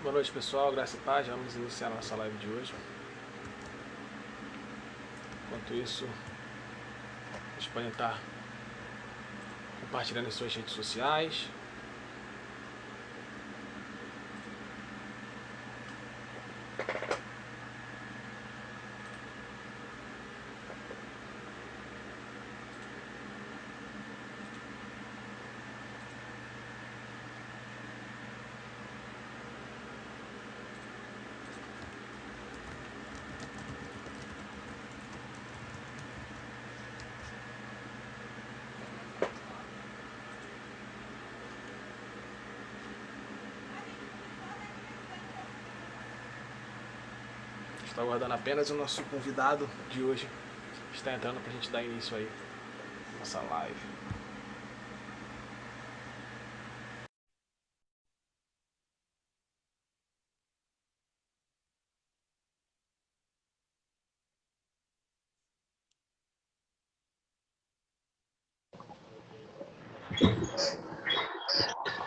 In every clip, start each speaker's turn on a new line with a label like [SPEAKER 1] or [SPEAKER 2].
[SPEAKER 1] Boa noite, pessoal. Graça e paz. Vamos iniciar a nossa live de hoje. Enquanto isso, vocês podem estar compartilhando em suas redes sociais. Estou aguardando apenas o nosso convidado de hoje. Está entrando para a gente dar início aí à nossa live.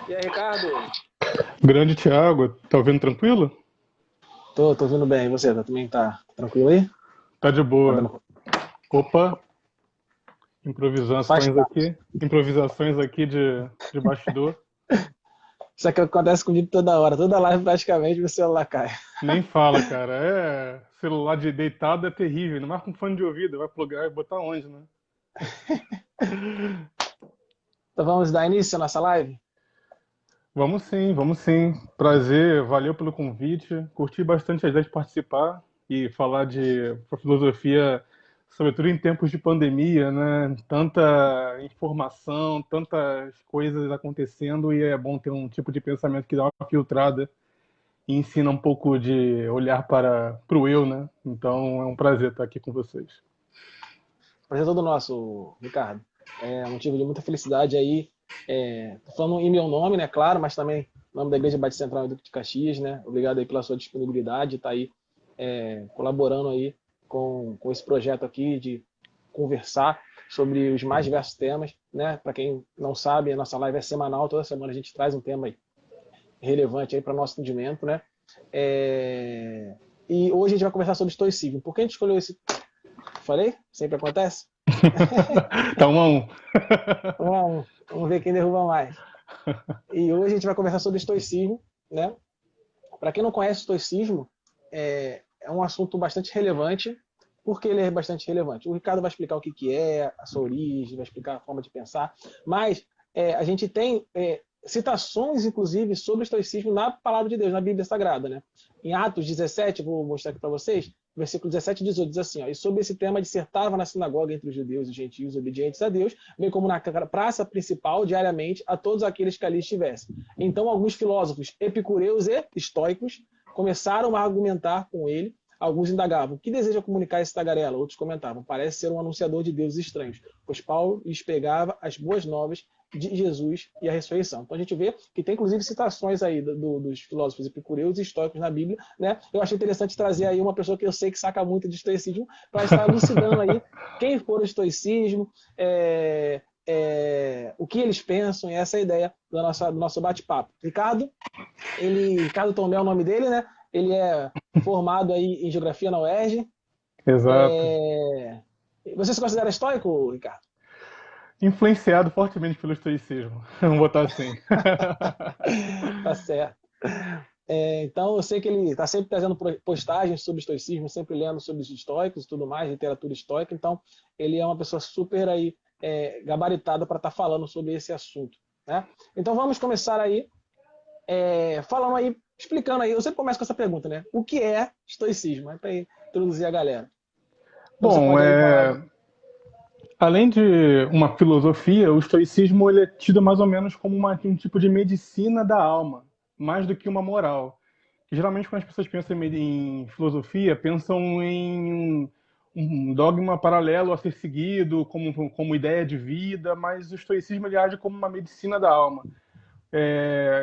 [SPEAKER 1] E aí, Ricardo?
[SPEAKER 2] Grande Thiago, tá ouvindo tranquilo?
[SPEAKER 1] Tô ouvindo bem. E você? Também tá tranquilo aí?
[SPEAKER 2] Tá de
[SPEAKER 1] Tá
[SPEAKER 2] boa.
[SPEAKER 1] dando...
[SPEAKER 2] Opa,
[SPEAKER 1] Faz parte.
[SPEAKER 2] improvisações aqui de bastidor.
[SPEAKER 1] Isso aqui acontece comigo toda hora. Toda live praticamente meu celular cai.
[SPEAKER 2] Nem fala, cara. Celular de deitado é terrível, ainda mais com fone de ouvido, vai plugar e botar onde, né?
[SPEAKER 1] Então vamos dar início à nossa live?
[SPEAKER 2] Vamos sim, vamos sim. Prazer, valeu pelo convite. Curti bastante a ideia de participar e falar de filosofia, sobretudo em tempos de pandemia, né? Tanta informação, tantas coisas acontecendo e é bom ter um tipo de pensamento que dá uma filtrada e ensina um pouco de olhar para o eu, né? Então é um prazer estar aqui com vocês.
[SPEAKER 1] Prazer todo nosso, Ricardo. É um motivo de muita felicidade aí. Tô falando em meu nome, né? Claro, mas também em nome da Igreja Batista Central do Duque de Caxias, né? Obrigado aí pela sua disponibilidade, tá aí colaborando aí com esse projeto aqui de conversar sobre os mais diversos temas, né? Para quem não sabe, a nossa live é semanal, toda semana a gente traz um tema aí relevante aí para o nosso entendimento, né? É, E hoje a gente vai conversar sobre estoicismo. Por que a gente escolheu esse? Falei? Sempre acontece?
[SPEAKER 2] Tá 1 a 1.
[SPEAKER 1] Vamos ver quem derruba mais. E hoje a gente vai conversar sobre estoicismo, né? Para quem não conhece o estoicismo, é um assunto bastante relevante. Por que ele é bastante relevante? O Ricardo vai explicar o que, que é, a sua origem, vai explicar a forma de pensar, mas a gente tem citações, inclusive, sobre o estoicismo na palavra de Deus, na Bíblia Sagrada. Né? Em Atos 17, vou mostrar aqui para vocês, versículo 17 e 18, diz assim, ó, e sobre esse tema dissertava na sinagoga entre os judeus e gentios obedientes a Deus, bem como na praça principal, diariamente, a todos aqueles que ali estivessem. Então, alguns filósofos epicureus e estoicos começaram a argumentar com ele. Alguns indagavam: o que deseja comunicar esse tagarela? Outros comentavam: parece ser um anunciador de deuses estranhos, pois Paulo lhes pregava as boas novas de Jesus e a ressurreição. Então a gente vê que tem inclusive citações aí dos filósofos epicureus e estoicos na Bíblia, né? Eu achei interessante trazer aí uma pessoa que eu sei que saca muito de estoicismo para estar elucidando aí quem for o estoicismo, o que eles pensam, e essa é a ideia do nosso bate-papo. Ricardo Tomé é o nome dele, né? Ele é formado aí em geografia na UERJ.
[SPEAKER 2] Exato.
[SPEAKER 1] É... Você se considera estoico, Ricardo?
[SPEAKER 2] Influenciado fortemente pelo estoicismo. Vamos botar assim.
[SPEAKER 1] Tá certo. Então, eu sei que ele está sempre trazendo postagens sobre estoicismo, sempre lendo sobre os estoicos e tudo mais, literatura estoica. Então, ele é uma pessoa super aí, gabaritada para estar falando sobre esse assunto. Né? Então, vamos começar aí falando aí, explicando aí. Eu sempre começo com essa pergunta, né? O que é estoicismo? É para introduzir a galera. Então, você
[SPEAKER 2] Bom,
[SPEAKER 1] pode aí falar.
[SPEAKER 2] além de uma filosofia, o estoicismo ele é tido mais ou menos como um tipo de medicina da alma, mais do que uma moral. Geralmente, quando as pessoas pensam em filosofia, pensam em um dogma paralelo a ser seguido, como ideia de vida, mas o estoicismo ele age como uma medicina da alma.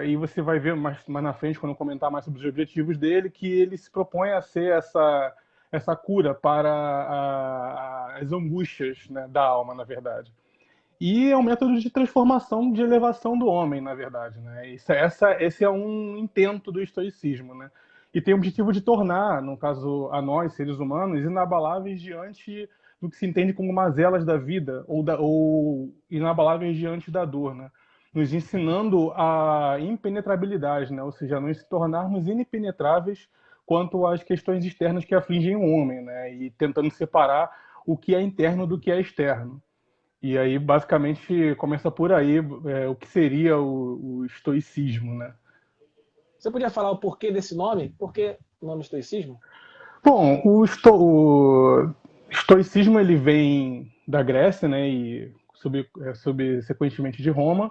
[SPEAKER 2] E você vai ver mais na frente, quando eu comentar mais sobre os objetivos dele, que ele se propõe a ser essa cura para as angústias, né, da alma, na verdade. E é um método de transformação, de elevação do homem, na verdade, né? Esse é um intento do estoicismo, né? E tem o objetivo de tornar, no caso, a nós, seres humanos, inabaláveis diante do que se entende como mazelas da vida, ou inabaláveis diante da dor, né? Nos ensinando a impenetrabilidade, né? Ou seja, nos tornarmos impenetráveis quanto às questões externas que afligem o homem, né? E tentando separar o que é interno do que é externo. E aí, basicamente, começa por aí o que seria o estoicismo, né?
[SPEAKER 1] Você podia falar o porquê desse nome? Por que o nome estoicismo?
[SPEAKER 2] Bom, o estoicismo ele vem da Grécia, né, e subsequentemente de Roma,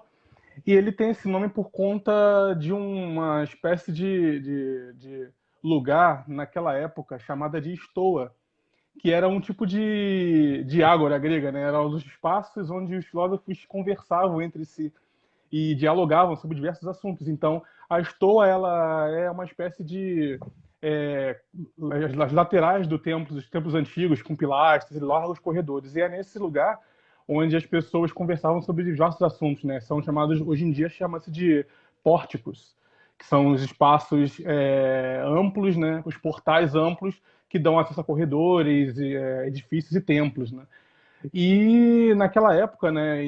[SPEAKER 2] e ele tem esse nome por conta de uma espécie de lugar naquela época chamada de Estoa, que era um tipo de ágora grega, né? Eram os espaços onde os filósofos conversavam entre si e dialogavam sobre diversos assuntos. Então, a estoa ela é uma espécie de as laterais dos templos antigos, com pilastras e largos corredores. E é nesse lugar onde as pessoas conversavam sobre diversos assuntos, né? São chamados, hoje em dia, chama-se de pórticos, que são os espaços amplos, né? Os portais amplos que dão acesso a corredores, edifícios e templos, né? E naquela época, né,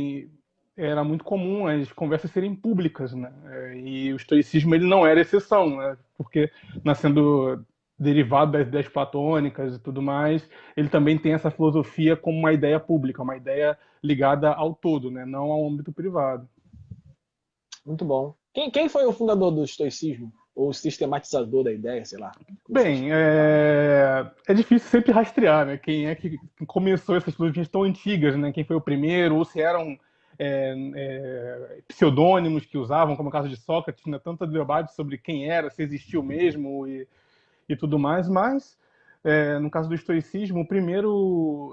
[SPEAKER 2] era muito comum as conversas serem públicas, né? E o estoicismo ele não era exceção, né? Porque nascendo derivado das ideias platônicas e tudo mais, ele também tem essa filosofia como uma ideia pública, uma ideia ligada ao todo, né? Não ao âmbito privado.
[SPEAKER 1] Muito bom. Quem foi o fundador do estoicismo? Ou o sistematizador da ideia, sei lá, como vocês
[SPEAKER 2] Bem,
[SPEAKER 1] falam.
[SPEAKER 2] é difícil sempre rastrear, né? Quem é que começou essas filosofias tão antigas, né? Quem foi o primeiro, ou se eram pseudônimos que usavam, como o caso de Sócrates, né? Tanto debate sobre quem era, se existiu mesmo e tudo mais, mas no caso do estoicismo, o primeiro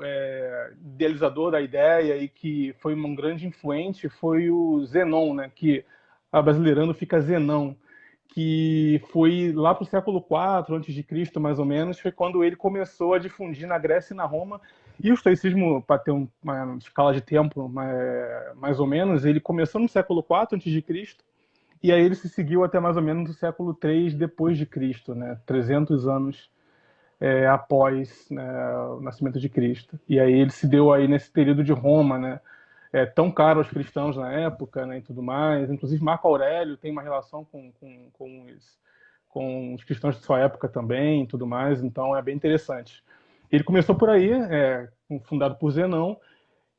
[SPEAKER 2] idealizador da ideia e que foi um grande influente foi o Zenon, né? Que brasileirando fica Zenão, que foi lá para o século IV antes de Cristo, mais ou menos, foi quando ele começou a difundir na Grécia e na Roma. E o estoicismo, para ter uma escala de tempo mais ou menos, ele começou no século IV antes de Cristo, e aí ele se seguiu até mais ou menos o século III depois de Cristo, né? 300 anos após, né, o nascimento de Cristo. E aí ele se deu aí nesse período de Roma, né? Tão caro aos cristãos na época, né, e tudo mais. Inclusive Marco Aurélio tem uma relação com os cristãos de sua época também, e tudo mais. Então é bem interessante. Ele começou por aí, fundado por Zenão,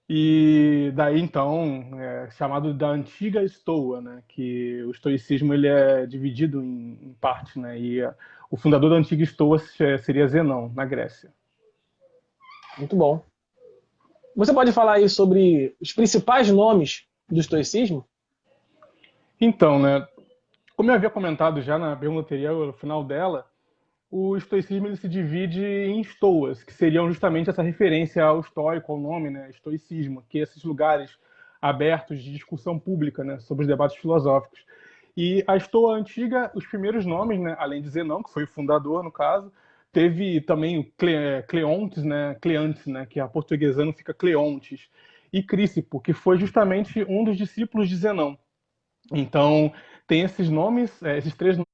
[SPEAKER 2] e daí então chamado da antiga Estoa, né? Que o estoicismo ele é dividido em partes, né? E o fundador da antiga Estoa seria Zenão, na Grécia.
[SPEAKER 1] Muito bom. Você pode falar aí sobre os principais nomes do estoicismo?
[SPEAKER 2] Então, né? Como eu havia comentado já na pergunta anterior, no final dela, o estoicismo ele se divide em estoas, que seriam justamente essa referência ao estoico, ao nome, né, estoicismo, que é esses lugares abertos de discussão pública, né, sobre os debates filosóficos. E a estoa antiga, os primeiros nomes, né, além de Zenão, que foi o fundador no caso, teve também o Cleantes, né, que a portuguesando fica Cleontes, e Crícipo, que foi justamente um dos discípulos de Zenão. Então, tem esses nomes, esses três nomes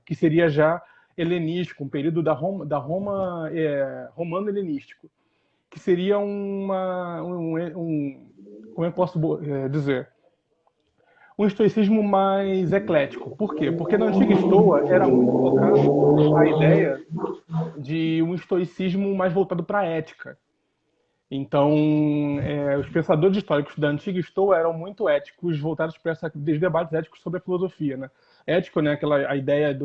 [SPEAKER 2] que seria já helenístico, um período da Roma romano-helenístico, que seria como eu posso dizer, um estoicismo mais eclético. Por quê? Porque na antiga Estoa era muito colocado a ideia de um estoicismo mais voltado para a ética. Então, os pensadores históricos da antiga Estoa eram muito éticos, voltados para esses debates éticos sobre a filosofia, né? Ético, né? A ideia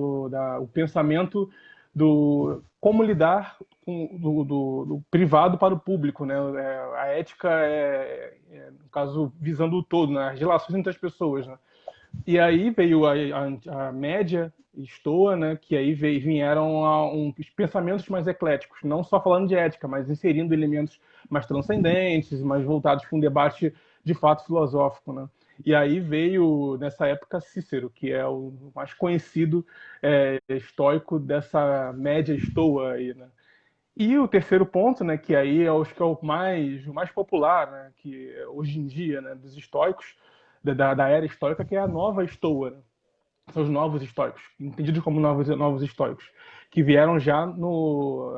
[SPEAKER 2] o pensamento do como lidar do privado para o público, né? A ética no caso, visando o todo, né? As relações entre as pessoas, né? E aí veio a média Estoa, né, que aí vieram uns pensamentos mais ecléticos, não só falando de ética, mas inserindo elementos mais transcendentes, mais voltados para um debate de fato filosófico, né? E aí veio, nessa época, Cícero, que é o mais conhecido estoico dessa média estoa aí, né? E o terceiro ponto, né, que aí eu acho que é o mais popular, né, que hoje em dia, né, dos estoicos, da era estoica, que é a nova estoa, né? São os novos estoicos, entendidos como novos estoicos, que vieram já no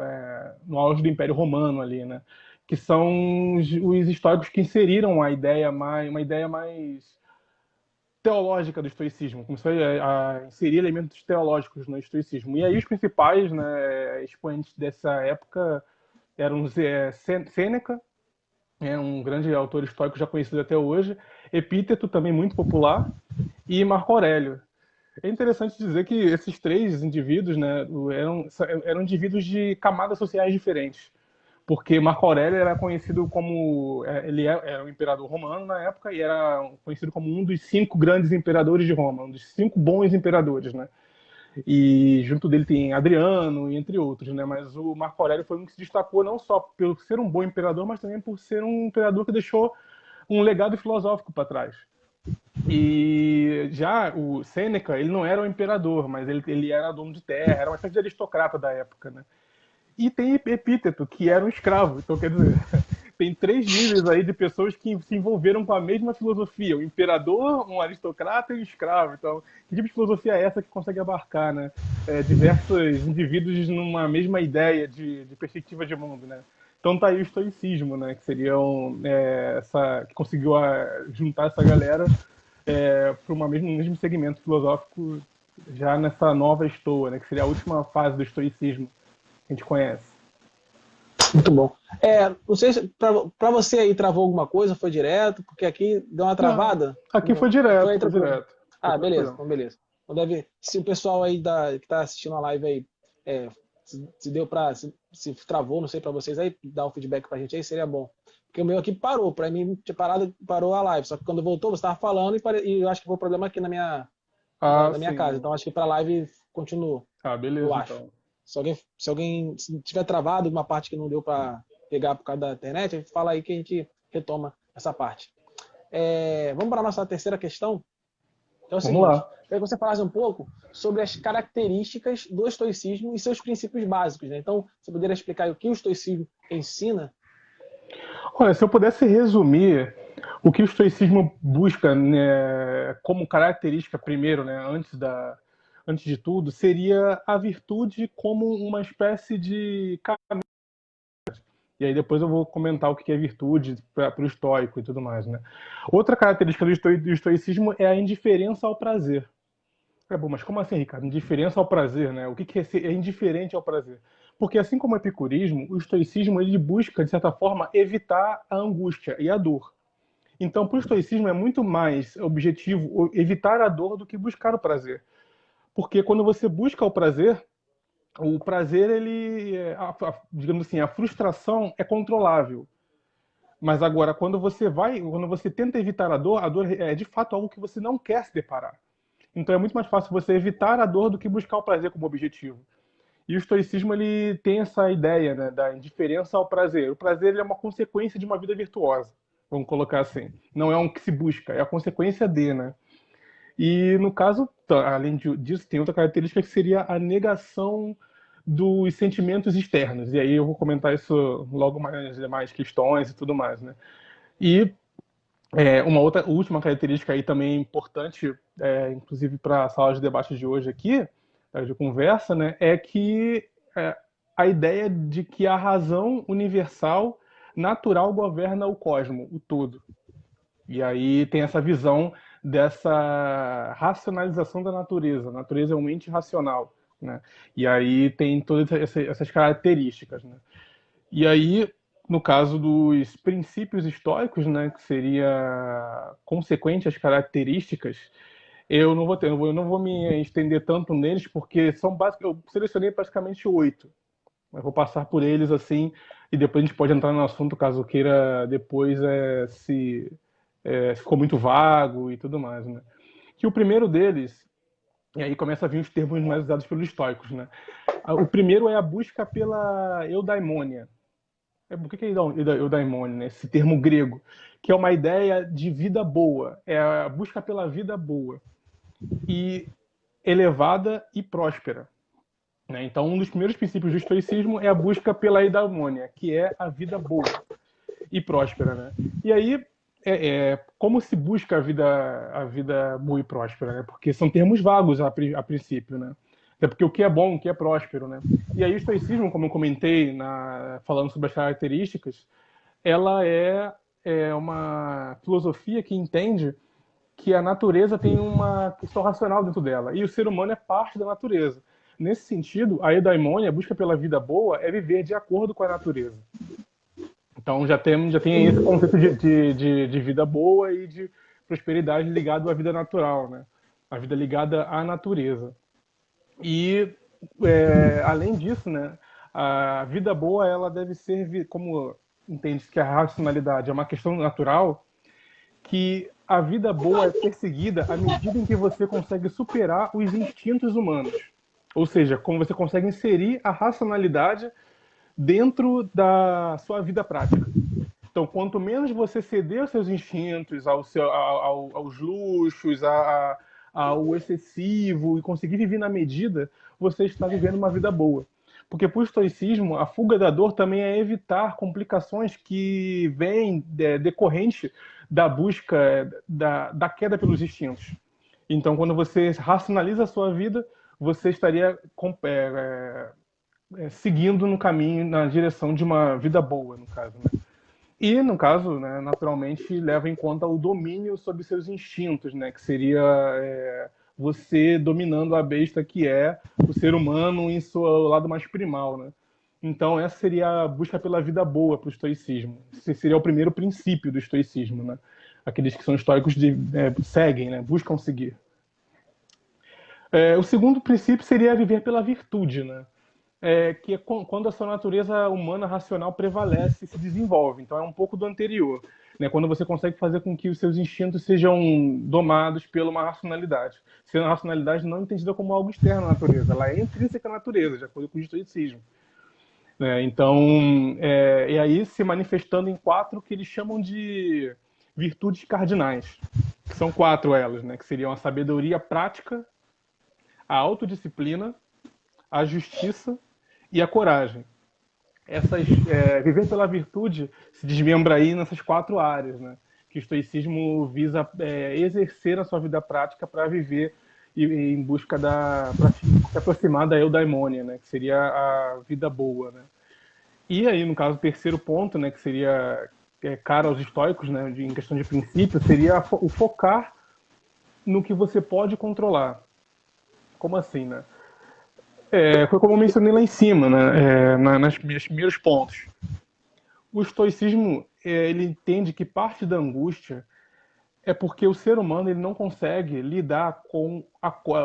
[SPEAKER 2] auge do Império Romano ali, né? Que são os estoicos que inseriram uma ideia mais teológica do estoicismo, começou a inserir elementos teológicos no estoicismo. E aí os principais, né, expoentes dessa época eram Sêneca, um grande autor estoico já conhecido até hoje, Epíteto, também muito popular, e Marco Aurélio. É interessante dizer que esses três indivíduos, né, eram indivíduos de camadas sociais diferentes. Porque Marco Aurélio era conhecido como. Era um imperador romano na época e era conhecido como um dos 5 grandes imperadores de Roma, um dos 5 bons imperadores, né? E junto dele tem Adriano, e entre outros, né? Mas o Marco Aurélio foi um que se destacou não só por ser um bom imperador, mas também por ser um imperador que deixou um legado filosófico para trás. E já o Sêneca, ele não era um imperador, mas ele era dono de terra, era uma espécie de aristocrata da época, né? E tem Epíteto, que era um escravo. Então, quer dizer, tem 3 níveis aí de pessoas que se envolveram com a mesma filosofia: o imperador, um aristocrata e um escravo. Então, que tipo de filosofia é essa que consegue abarcar, né, diversos indivíduos numa mesma ideia de perspectiva de mundo, né? Então tá aí o estoicismo, né, que seriam que conseguiu juntar essa galera para um mesmo segmento filosófico já nessa nova estoa, né, que seria a última fase do estoicismo que a gente conhece.
[SPEAKER 1] Muito bom. Não sei se para você aí travou alguma coisa, foi direto, porque aqui deu uma
[SPEAKER 2] Não,
[SPEAKER 1] travada.
[SPEAKER 2] aqui foi direto,
[SPEAKER 1] Foi
[SPEAKER 2] foi
[SPEAKER 1] tranquilo.
[SPEAKER 2] direto. Foi
[SPEAKER 1] Ah, beleza,
[SPEAKER 2] tranquilo.
[SPEAKER 1] então beleza. Então se o pessoal aí que está assistindo a live aí, se deu para, se travou, não sei para vocês aí, dar um feedback para a gente aí, seria bom. Porque o meu aqui parou, para mim tinha parado, parou a live. Só que quando voltou, você estava falando e eu acho que foi um problema aqui
[SPEAKER 2] Ah,
[SPEAKER 1] na minha casa.
[SPEAKER 2] sim.
[SPEAKER 1] Então acho que para a live continuou,
[SPEAKER 2] Ah,
[SPEAKER 1] eu
[SPEAKER 2] beleza,
[SPEAKER 1] acho.
[SPEAKER 2] então.
[SPEAKER 1] Se tiver travado uma parte que não deu para pegar por causa da internet, fala aí que a gente retoma essa parte. Vamos para a nossa terceira questão. É o
[SPEAKER 2] Vamos
[SPEAKER 1] seguinte,
[SPEAKER 2] lá.
[SPEAKER 1] queria que você falasse um pouco sobre as características do estoicismo e seus princípios básicos, né? Então, você poderia explicar o que o estoicismo ensina?
[SPEAKER 2] Olha, se eu pudesse resumir o que o estoicismo busca, né, como característica primeiro, né, antes de tudo, seria a virtude como uma espécie de caminho. E aí depois eu vou comentar o que é virtude para o estoico e tudo mais, né? Outra característica do estoicismo é a indiferença ao prazer. Bom, mas como assim, Ricardo? Indiferença ao prazer, né? O que é indiferente ao prazer? Porque assim como o epicurismo, o estoicismo ele busca, de certa forma, evitar a angústia e a dor. Então, para o estoicismo é muito mais objetivo evitar a dor do que buscar o prazer. Porque quando você busca o prazer, digamos assim, a frustração é controlável. Mas agora, quando você tenta evitar a dor é de fato algo que você não quer se deparar. Então é muito mais fácil você evitar a dor do que buscar o prazer como objetivo. E o estoicismo ele tem essa ideia, né, da indiferença ao prazer. O prazer ele é uma consequência de uma vida virtuosa, vamos colocar assim. Não é um que se busca, é a consequência de, né? E no caso, além disso, tem outra característica que seria a negação dos sentimentos externos. E aí eu vou comentar isso logo mais nas demais questões e tudo mais, né? E uma outra última característica aí também importante, inclusive para a sala de debate de hoje aqui, de conversa, né, é que a ideia de que a razão universal natural governa o cosmo, o todo. E aí tem essa visão dessa racionalização da natureza. A natureza é um ente racional, né? E aí tem todas essas características, né? E aí, no caso dos princípios estoicos, né, que seria consequente às características, eu não vou me estender tanto neles, porque eu selecionei praticamente 8. Eu vou passar por eles assim, e depois a gente pode entrar no assunto caso queira depois se ficou muito vago e tudo mais, né? Que o primeiro deles, e aí começa a vir os termos mais usados pelos estoicos, né? O primeiro é a busca pela eudaimonia, O que é eudaimonia, né? Esse termo grego, que é uma ideia de vida boa, é a busca pela vida boa e elevada e próspera, né? Então, um dos primeiros princípios do estoicismo é a busca pela eudaimonia, que é a vida boa e próspera, né? E aí, como se busca a vida boa e próspera, né? Porque são termos vagos a princípio, né? Até porque o que é bom, o que é próspero, né? E aí o estoicismo, como eu comentei falando sobre as características, ela é uma filosofia que entende que a natureza tem uma questão racional dentro dela e o ser humano é parte da natureza. Nesse sentido, a eudaimonia, a busca pela vida boa, é viver de acordo com a natureza. Então já tem esse conceito de vida boa e de prosperidade ligado à vida natural, né? A vida ligada à natureza. E além disso, né, a vida boa ela deve ser, como entende que a racionalidade é uma questão natural, que a vida boa é perseguida à medida em que você consegue superar os instintos humanos. Ou seja, como você consegue inserir a racionalidade dentro da sua vida prática. Então, quanto menos você ceder aos seus instintos, aos luxos, ao excessivo e conseguir viver na medida, você está vivendo uma vida boa. Porque para o estoicismo, a fuga da dor também é evitar complicações que vêm decorrente da busca, da queda pelos instintos. Então, quando você racionaliza a sua vida, você estaria seguindo no caminho, na direção de uma vida boa, no caso, né? E, no caso, né, naturalmente, leva em conta o domínio sobre seus instintos, né, que seria você dominando a besta que é o ser humano em seu lado mais primal, né? Então, essa seria a busca pela vida boa para o estoicismo. Esse seria o primeiro princípio do estoicismo, né? Aqueles que são estoicos seguem, né, buscam seguir. O segundo princípio seria viver pela virtude, né? Que é quando a sua natureza humana racional prevalece e se desenvolve. Então é um pouco do anterior, né? Quando você consegue fazer com que os seus instintos sejam domados pela uma racionalidade. Sendo a racionalidade não entendida como algo externo à natureza, ela é intrínseca à natureza, de acordo com o estoicismo. Então, e aí se manifestando em 4 que eles chamam de virtudes cardinais, que são 4 elas, né? Que seriam a sabedoria prática, a autodisciplina, a justiça e a coragem. Viver pela virtude se desmembra aí nessas 4 áreas, né? Que o estoicismo visa exercer na sua vida prática para viver em busca para se aproximar da eudaimonia, né? Que seria a vida boa, né? E aí, no caso, o terceiro ponto, né? Que seria cara aos estoicos, né? Em questão de princípio, seria o focar no que você pode controlar. Como assim, né? Foi como eu mencionei lá em cima, né, nas minhas primeiros pontos. O estoicismo ele entende que parte da angústia é porque o ser humano ele não consegue lidar com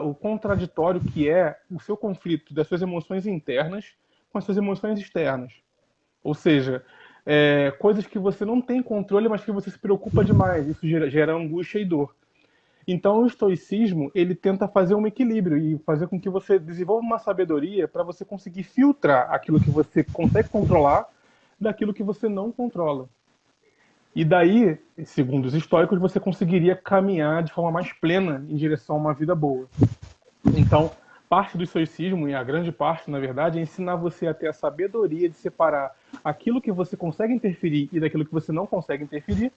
[SPEAKER 2] o contraditório que é o seu conflito das suas emoções internas com as suas emoções externas. Ou seja, coisas que você não tem controle, mas que você se preocupa demais. Isso gera angústia e dor. Então, o estoicismo ele tenta fazer um equilíbrio e fazer com que você desenvolva uma sabedoria para você conseguir filtrar aquilo que você consegue controlar daquilo que você não controla. E daí, segundo os estoicos, você conseguiria caminhar de forma mais plena em direção a uma vida boa. Então, parte do estoicismo, e a grande parte, na verdade, é ensinar você a ter a sabedoria de separar aquilo que você consegue interferir e daquilo que você não consegue interferir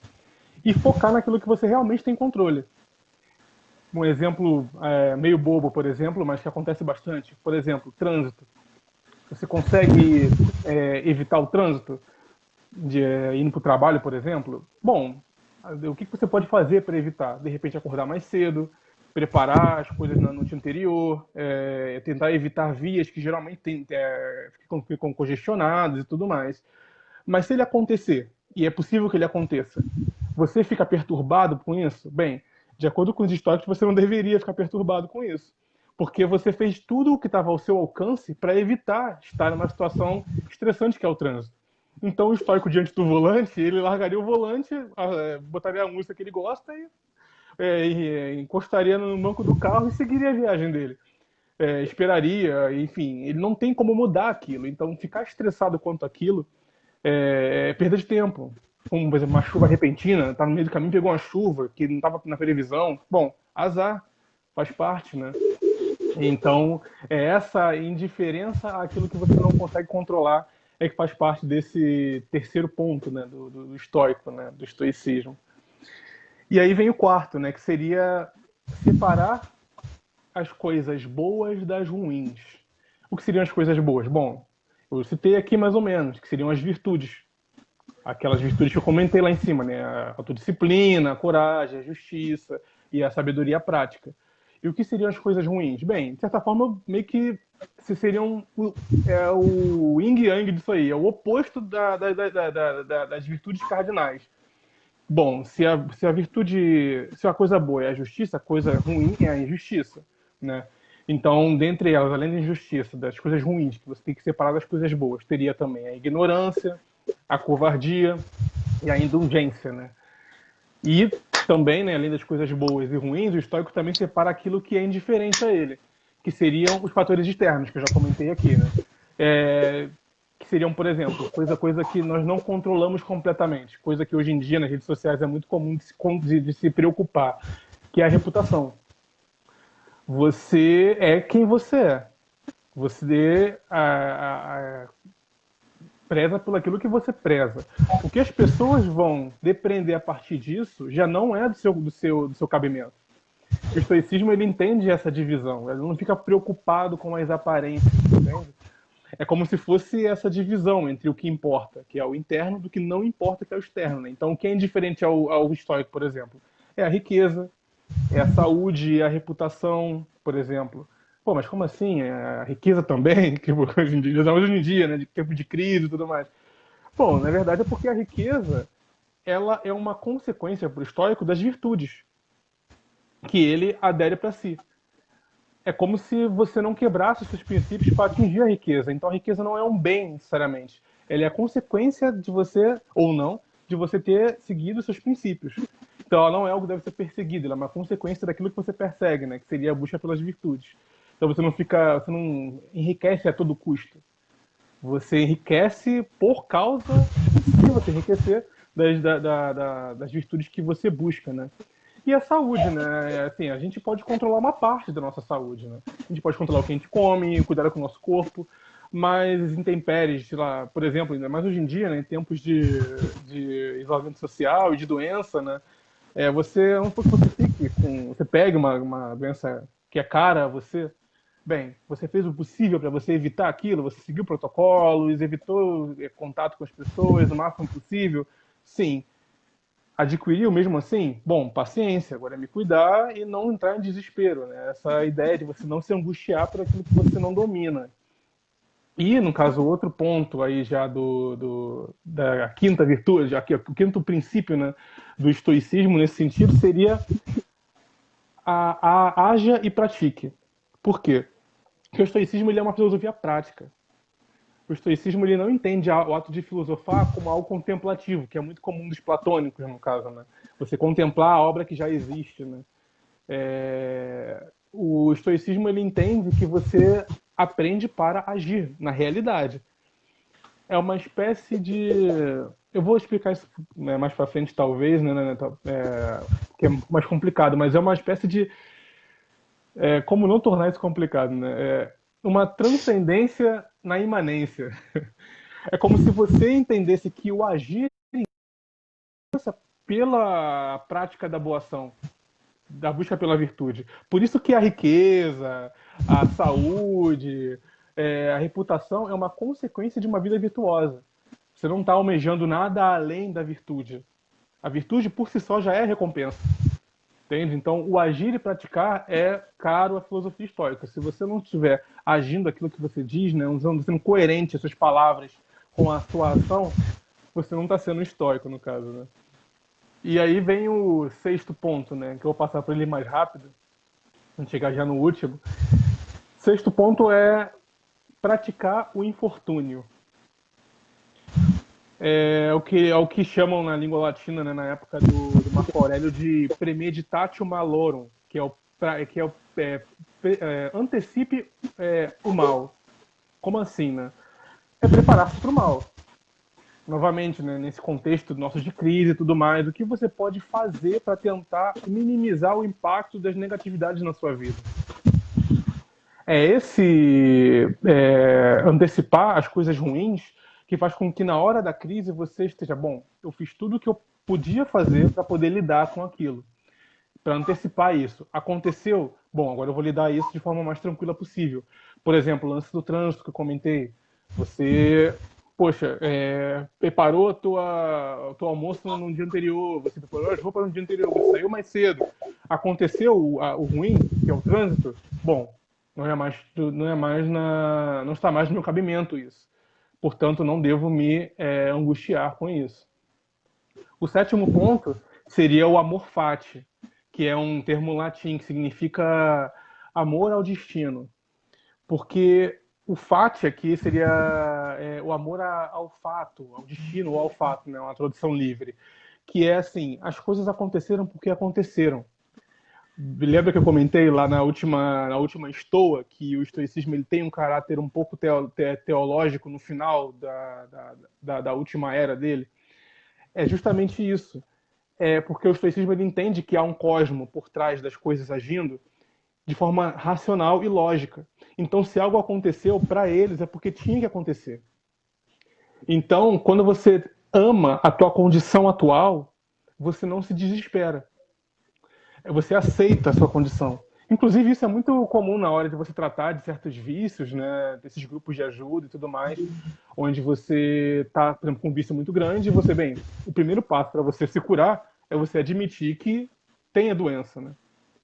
[SPEAKER 2] e focar naquilo que você realmente tem controle. Um exemplo meio bobo, por exemplo, mas que acontece bastante. Por exemplo, trânsito. Você consegue evitar o trânsito indo para o trabalho, por exemplo? Bom, o que você pode fazer para evitar? De repente, acordar mais cedo, preparar as coisas na noite anterior, tentar evitar vias que geralmente ficam congestionadas e tudo mais. Mas se ele acontecer, e é possível que ele aconteça, você fica perturbado com isso? Bem, de acordo com os estoicos, você não deveria ficar perturbado com isso. Porque você fez tudo o que estava ao seu alcance para evitar estar numa situação estressante que é o trânsito. Então, o estoico diante do volante, ele largaria o volante, botaria a música que ele gosta e encostaria no banco do carro e seguiria a viagem dele. Esperaria, enfim, ele não tem como mudar aquilo. Então, ficar estressado quanto aquilo perda de tempo. Como, por exemplo, uma chuva repentina, tá no meio do caminho, pegou uma chuva que não estava na previsão. Bom, azar, faz parte, né? Então, essa indiferença àquilo que você não consegue controlar é que faz parte desse terceiro ponto, né, do estoico, né, do estoicismo. E aí vem o quarto, né, que seria separar as coisas boas das ruins. O que seriam as coisas boas? Bom, eu citei aqui mais ou menos, que seriam as virtudes. Aquelas virtudes que eu comentei lá em cima, né? A autodisciplina, a coragem, a justiça e a sabedoria prática. E o que seriam as coisas ruins? Bem, de certa forma, meio que seriam o yin yang disso aí, é o oposto das virtudes cardinais. Bom, se a virtude, se a coisa boa é a justiça, a coisa ruim é a injustiça, né? Então, dentre elas, além da injustiça, das coisas ruins, que você tem que separar das coisas boas, teria também a ignorância, a covardia e a indulgência, né? E também, né, além das coisas boas e ruins, o estoico também separa aquilo que é indiferente a ele, que seriam os fatores externos, que eu já comentei aqui, né? Que seriam, por exemplo, coisa que nós não controlamos completamente, coisa que hoje em dia nas redes sociais é muito comum de se preocupar, que é a reputação. Você é quem você é. Você preza por aquilo que você preza. O que as pessoas vão depreender a partir disso já não é do seu cabimento. O estoicismo ele entende essa divisão, ele não fica preocupado com as aparências, entende? É como se fosse essa divisão entre o que importa, que é o interno, do que não importa, que é o externo. Né? Então, o que é indiferente ao estoico, por exemplo, é a riqueza, é a saúde, a reputação, por exemplo. Pô, mas como assim? A riqueza também? Tipo, hoje em dia, né? De tempo de crise e tudo mais. Bom, na verdade é porque a riqueza ela é uma consequência para o estoico das virtudes que ele adere para si. É como se você não quebrasse os seus princípios para atingir a riqueza. Então a riqueza não é um bem, necessariamente. Ela é a consequência de você, ou não, de você ter seguido os seus princípios. Então ela não é algo que deve ser perseguido, ela é uma consequência daquilo que você persegue, né? Que seria a busca pelas virtudes. Então você não enriquece a todo custo. Você enriquece por causa, se você enriquecer, das virtudes que você busca, né? E a saúde, né? Assim, a gente pode controlar uma parte da nossa saúde, né? A gente pode controlar o que a gente come, cuidar com o nosso corpo, mas intempéries, sei lá, por exemplo, ainda mais hoje em dia, né, em tempos de isolamento social e de doença, né? Você, não for que você fique com, você pegue uma doença que é cara a você, bem, você fez o possível para você evitar aquilo, você seguiu protocolos, evitou contato com as pessoas o máximo possível, sim. Adquiriu mesmo assim? Bom, paciência, agora é me cuidar e não entrar em desespero, né? Essa ideia de você não se angustiar por aquilo que você não domina. E, no caso, outro ponto aí já da quinta virtude, aqui, o quinto princípio, né, do estoicismo nesse sentido seria haja e pratique. Por quê? Porque o estoicismo ele é uma filosofia prática. O estoicismo ele não entende o ato de filosofar como algo contemplativo, que é muito comum dos platônicos, no caso, né? Você contemplar a obra que já existe, né? O estoicismo ele entende que você aprende para agir na realidade. É uma espécie de... Eu vou explicar isso, né, mais para frente, talvez, né, que é mais complicado, mas é uma espécie de... como não tornar isso complicado, né? Uma transcendência na imanência. É como se você entendesse que o agir passa pela prática da boa ação, da busca pela virtude. Por isso que a riqueza, a saúde, a reputação é uma consequência de uma vida virtuosa. Você não está almejando nada além da virtude. A virtude por si só já é recompensa. Entende? Então, o agir e praticar é caro à filosofia estoica. Se você não estiver agindo aquilo que você diz, né, sendo coerente as suas palavras com a sua ação, você não está sendo estoico, no caso, né? E aí vem o sexto ponto, né, que eu vou passar para ele mais rápido, vamos chegar já no último. Sexto ponto é praticar o infortúnio. É o que chamam na língua latina, né, na época do Marco Aurélio, de premeditatio malorum, que antecipe o mal. Como assim, né? É preparar-se para o mal. novamente, né, nesse contexto nosso de crise e tudo mais, o que você pode fazer para tentar minimizar o impacto das negatividades na sua vida? Antecipar as coisas ruins que faz com que na hora da crise você esteja, bom, eu fiz tudo o que eu podia fazer para poder lidar com aquilo, para antecipar isso. Aconteceu? Bom, agora eu vou lidar isso de forma mais tranquila possível. Por exemplo, o lance do trânsito que eu comentei. Você, poxa, preparou o teu almoço no dia anterior, você preparou as roupas no dia anterior, você saiu mais cedo. Aconteceu o ruim, que é o trânsito? Bom, não está mais no meu cabimento isso. Portanto, não devo me angustiar com isso. O sétimo ponto seria o amor fati, que é um termo latim que significa amor ao destino. Porque o fati aqui seria o amor ao fato, ao destino, ao fato, né? Uma tradução livre. Que é assim, as coisas aconteceram porque aconteceram. Lembra que eu comentei lá na última estoa que o estoicismo ele tem um caráter um pouco teológico no final da última era dele? É justamente isso. Porque o estoicismo ele entende que há um cosmo por trás das coisas agindo de forma racional e lógica. Então, se algo aconteceu para eles, é porque tinha que acontecer. Então, quando você ama a tua condição atual, você não se desespera. Você aceita a sua condição. Inclusive, isso é muito comum na hora de você tratar de certos vícios, né, desses grupos de ajuda e tudo mais, onde você está, por exemplo, com um vício muito grande e você, bem, o primeiro passo para você se curar é você admitir que tem a doença, né,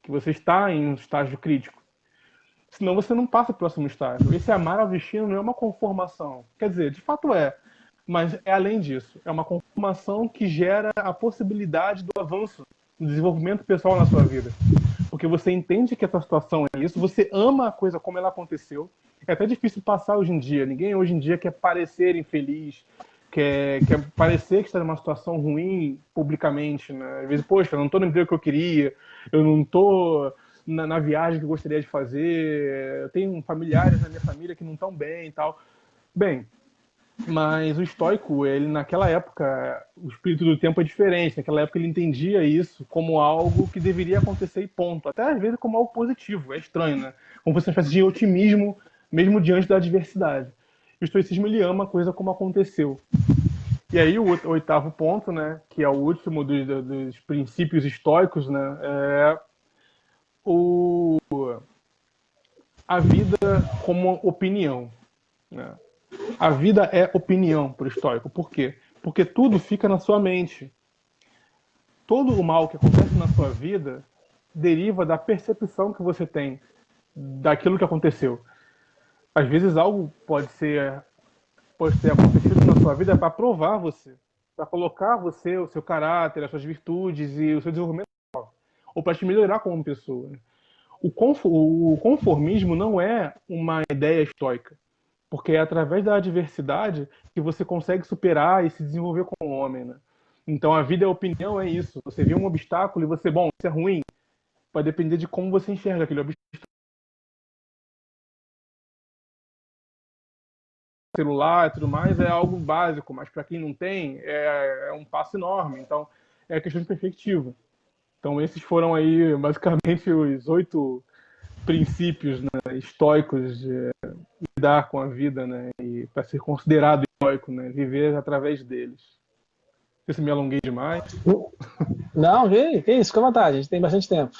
[SPEAKER 2] que você está em um estágio crítico. Senão você não passa para o próximo estágio. Esse amar ao destino não é uma conformação. Quer dizer, de fato mas é além disso. É uma conformação que gera a possibilidade do avanço, do desenvolvimento pessoal na sua vida. Porque você entende que essa situação é isso, você ama a coisa como ela aconteceu. É até difícil passar hoje em dia. Ninguém hoje em dia quer parecer infeliz, quer parecer que está numa situação ruim publicamente, né? Às vezes, poxa, eu não estou no emprego que eu queria, eu não estou na viagem que eu gostaria de fazer, eu tenho familiares na minha família que não estão bem e tal. Bem, mas o estoico, ele naquela época, o espírito do tempo é diferente. Naquela época ele entendia isso como algo que deveria acontecer e ponto. Até às vezes como algo positivo. É estranho, né? Como se fosse uma espécie de otimismo, mesmo diante da adversidade. O estoicismo ele ama a coisa como aconteceu. E aí o oitavo ponto, né, que é o último dos princípios estoicos, né, é a vida como opinião, né? A vida é opinião para o estoico. Por quê? Porque tudo fica na sua mente. Todo o mal que acontece na sua vida deriva da percepção que você tem daquilo que aconteceu. Às vezes algo pode ter acontecido na sua vida para provar você, para colocar você, o seu caráter, as suas virtudes e o seu desenvolvimento, ou para te melhorar como pessoa. O conformismo não é uma ideia estoica. Porque é através da adversidade que você consegue superar e se desenvolver como homem, né? Então a vida é opinião, é isso. Você vê um obstáculo e você, bom, isso é ruim. Vai depender de como você enxerga aquele obstáculo. Celular e tudo mais é algo básico, mas para quem não tem, é um passo enorme. Então é questão de perspectiva. Então esses foram aí basicamente os 8 princípios, né, estoicos de lidar com a vida, né, e para ser considerado estoico, né, viver através deles. Não sei se me alonguei demais.
[SPEAKER 1] Não, que isso, fica à vontade, a gente tem bastante tempo.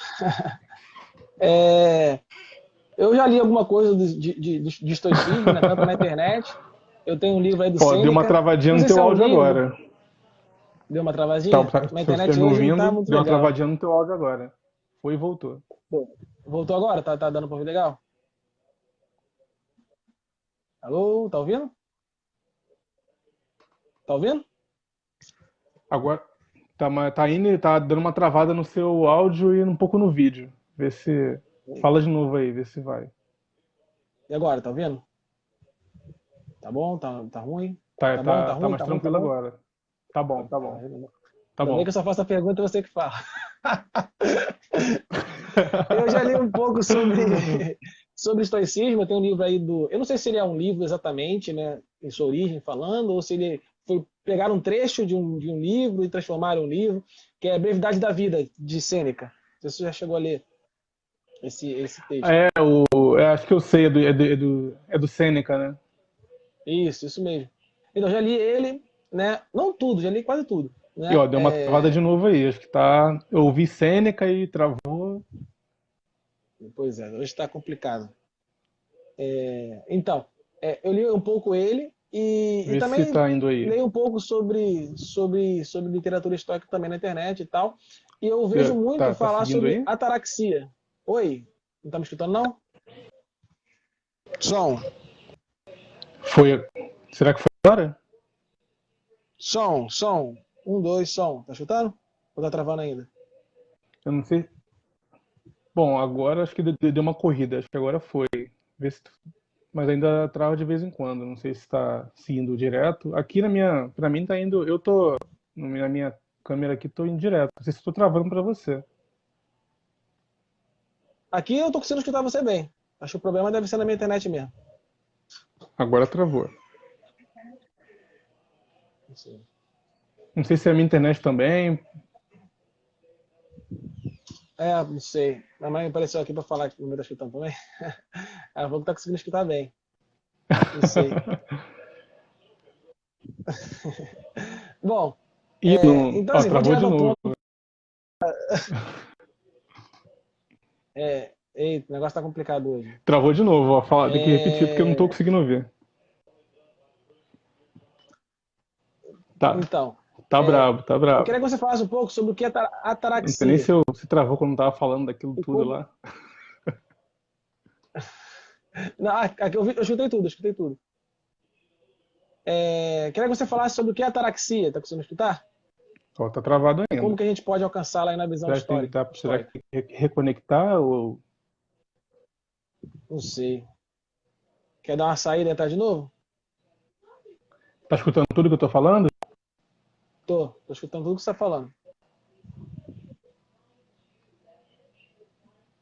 [SPEAKER 1] Eu já li alguma coisa de estoicismo, né, tanto na internet. Eu tenho um livro aí do Sêneca.
[SPEAKER 2] Deu uma travadinha no teu áudio agora.
[SPEAKER 1] Deu uma travadinha? Na internet hoje não tá muito
[SPEAKER 2] legal. Deu uma travadinha
[SPEAKER 1] no
[SPEAKER 2] teu áudio agora. Foi e voltou.
[SPEAKER 1] Voltou agora? Tá dando pra ouvir legal? Alô, tá ouvindo? Tá ouvindo?
[SPEAKER 2] Agora tá dando uma travada no seu áudio e um pouco no vídeo. Vê se fala de novo aí, vê se vai.
[SPEAKER 1] E agora, tá ouvindo? Tá bom? Tá ruim?
[SPEAKER 2] Tá
[SPEAKER 1] bom?
[SPEAKER 2] mais
[SPEAKER 1] Tá ruim?
[SPEAKER 2] tranquilo agora. Tá bom. Tá bom.
[SPEAKER 1] Bem que eu só faço a pergunta e você que fala. Eu já li um pouco sobre estoicismo. Eu tenho um livro aí eu não sei se ele é um livro exatamente, né, em sua origem falando, ou se ele pegaram um trecho de um livro e transformaram um livro, que é a Brevidade da Vida, de Sêneca. Não sei se você já chegou a ler esse texto.
[SPEAKER 2] Acho que eu sei, é do Sêneca, né?
[SPEAKER 1] Isso mesmo. Então, já li ele, né? Não tudo, já li quase tudo,
[SPEAKER 2] E
[SPEAKER 1] né?
[SPEAKER 2] ó, deu uma travada de novo aí. Acho que tá. Eu ouvi Sêneca e travou.
[SPEAKER 1] Pois é, hoje está complicado. Então, eu li um pouco ele e
[SPEAKER 2] Vê se
[SPEAKER 1] também
[SPEAKER 2] tá indo aí.
[SPEAKER 1] leio um pouco sobre literatura histórica também na internet e tal. E eu vejo muito
[SPEAKER 2] Tá
[SPEAKER 1] falar
[SPEAKER 2] seguindo
[SPEAKER 1] sobre
[SPEAKER 2] aí?
[SPEAKER 1] ataraxia. Oi, não tá me escutando não? Som,
[SPEAKER 2] Foi. Será que foi agora?
[SPEAKER 1] som. Um, dois, som. Tá escutando? Ou tá travando ainda?
[SPEAKER 2] Eu não sei. Bom, agora acho que deu uma corrida. Acho que agora foi. Vê se... Mas ainda trava de vez em quando. Não sei se está seguindo direto. Aqui pra mim tá indo. Eu tô na minha câmera aqui, tô indo direto. Não sei se estou travando para você.
[SPEAKER 1] Aqui eu tô conseguindo escutar você bem. Acho que o problema deve ser na minha internet mesmo.
[SPEAKER 2] Agora travou.
[SPEAKER 1] Não sei.
[SPEAKER 2] Não sei se é a minha internet também.
[SPEAKER 1] Não sei. Minha mãe apareceu aqui para falar que o meu tá escutando também. Ela falou que tá conseguindo escutar bem. Não sei. Bom,
[SPEAKER 2] E não.
[SPEAKER 1] então
[SPEAKER 2] Ó,
[SPEAKER 1] assim, vou
[SPEAKER 2] travou de
[SPEAKER 1] direto ao
[SPEAKER 2] novo.
[SPEAKER 1] ponto. Eita, o negócio tá complicado hoje.
[SPEAKER 2] Travou de novo, ó. Tem que repetir porque eu não tô
[SPEAKER 1] É,
[SPEAKER 2] conseguindo ouvir. Tá,
[SPEAKER 1] então,
[SPEAKER 2] tá brabo, tá
[SPEAKER 1] eu
[SPEAKER 2] brabo.
[SPEAKER 1] queria que você falasse um pouco sobre o que é
[SPEAKER 2] Não sei nem
[SPEAKER 1] ataraxia.
[SPEAKER 2] se travou quando tava falando daquilo
[SPEAKER 1] E
[SPEAKER 2] tudo
[SPEAKER 1] como...
[SPEAKER 2] lá.
[SPEAKER 1] Não, aqui eu escutei tudo, eu escutei tudo. Queria que você falasse sobre o que é ataraxia. Tá conseguindo escutar?
[SPEAKER 2] Ó, tá travado
[SPEAKER 1] E como
[SPEAKER 2] ainda.
[SPEAKER 1] que a gente pode alcançá-la aí na visão
[SPEAKER 2] Será que
[SPEAKER 1] estoica?
[SPEAKER 2] tem que reconectar ou
[SPEAKER 1] Não sei. Quer dar uma saída e entrar de novo?
[SPEAKER 2] tá escutando tudo que eu tô falando?
[SPEAKER 1] Tô escutando tudo que você tá falando.
[SPEAKER 2] Não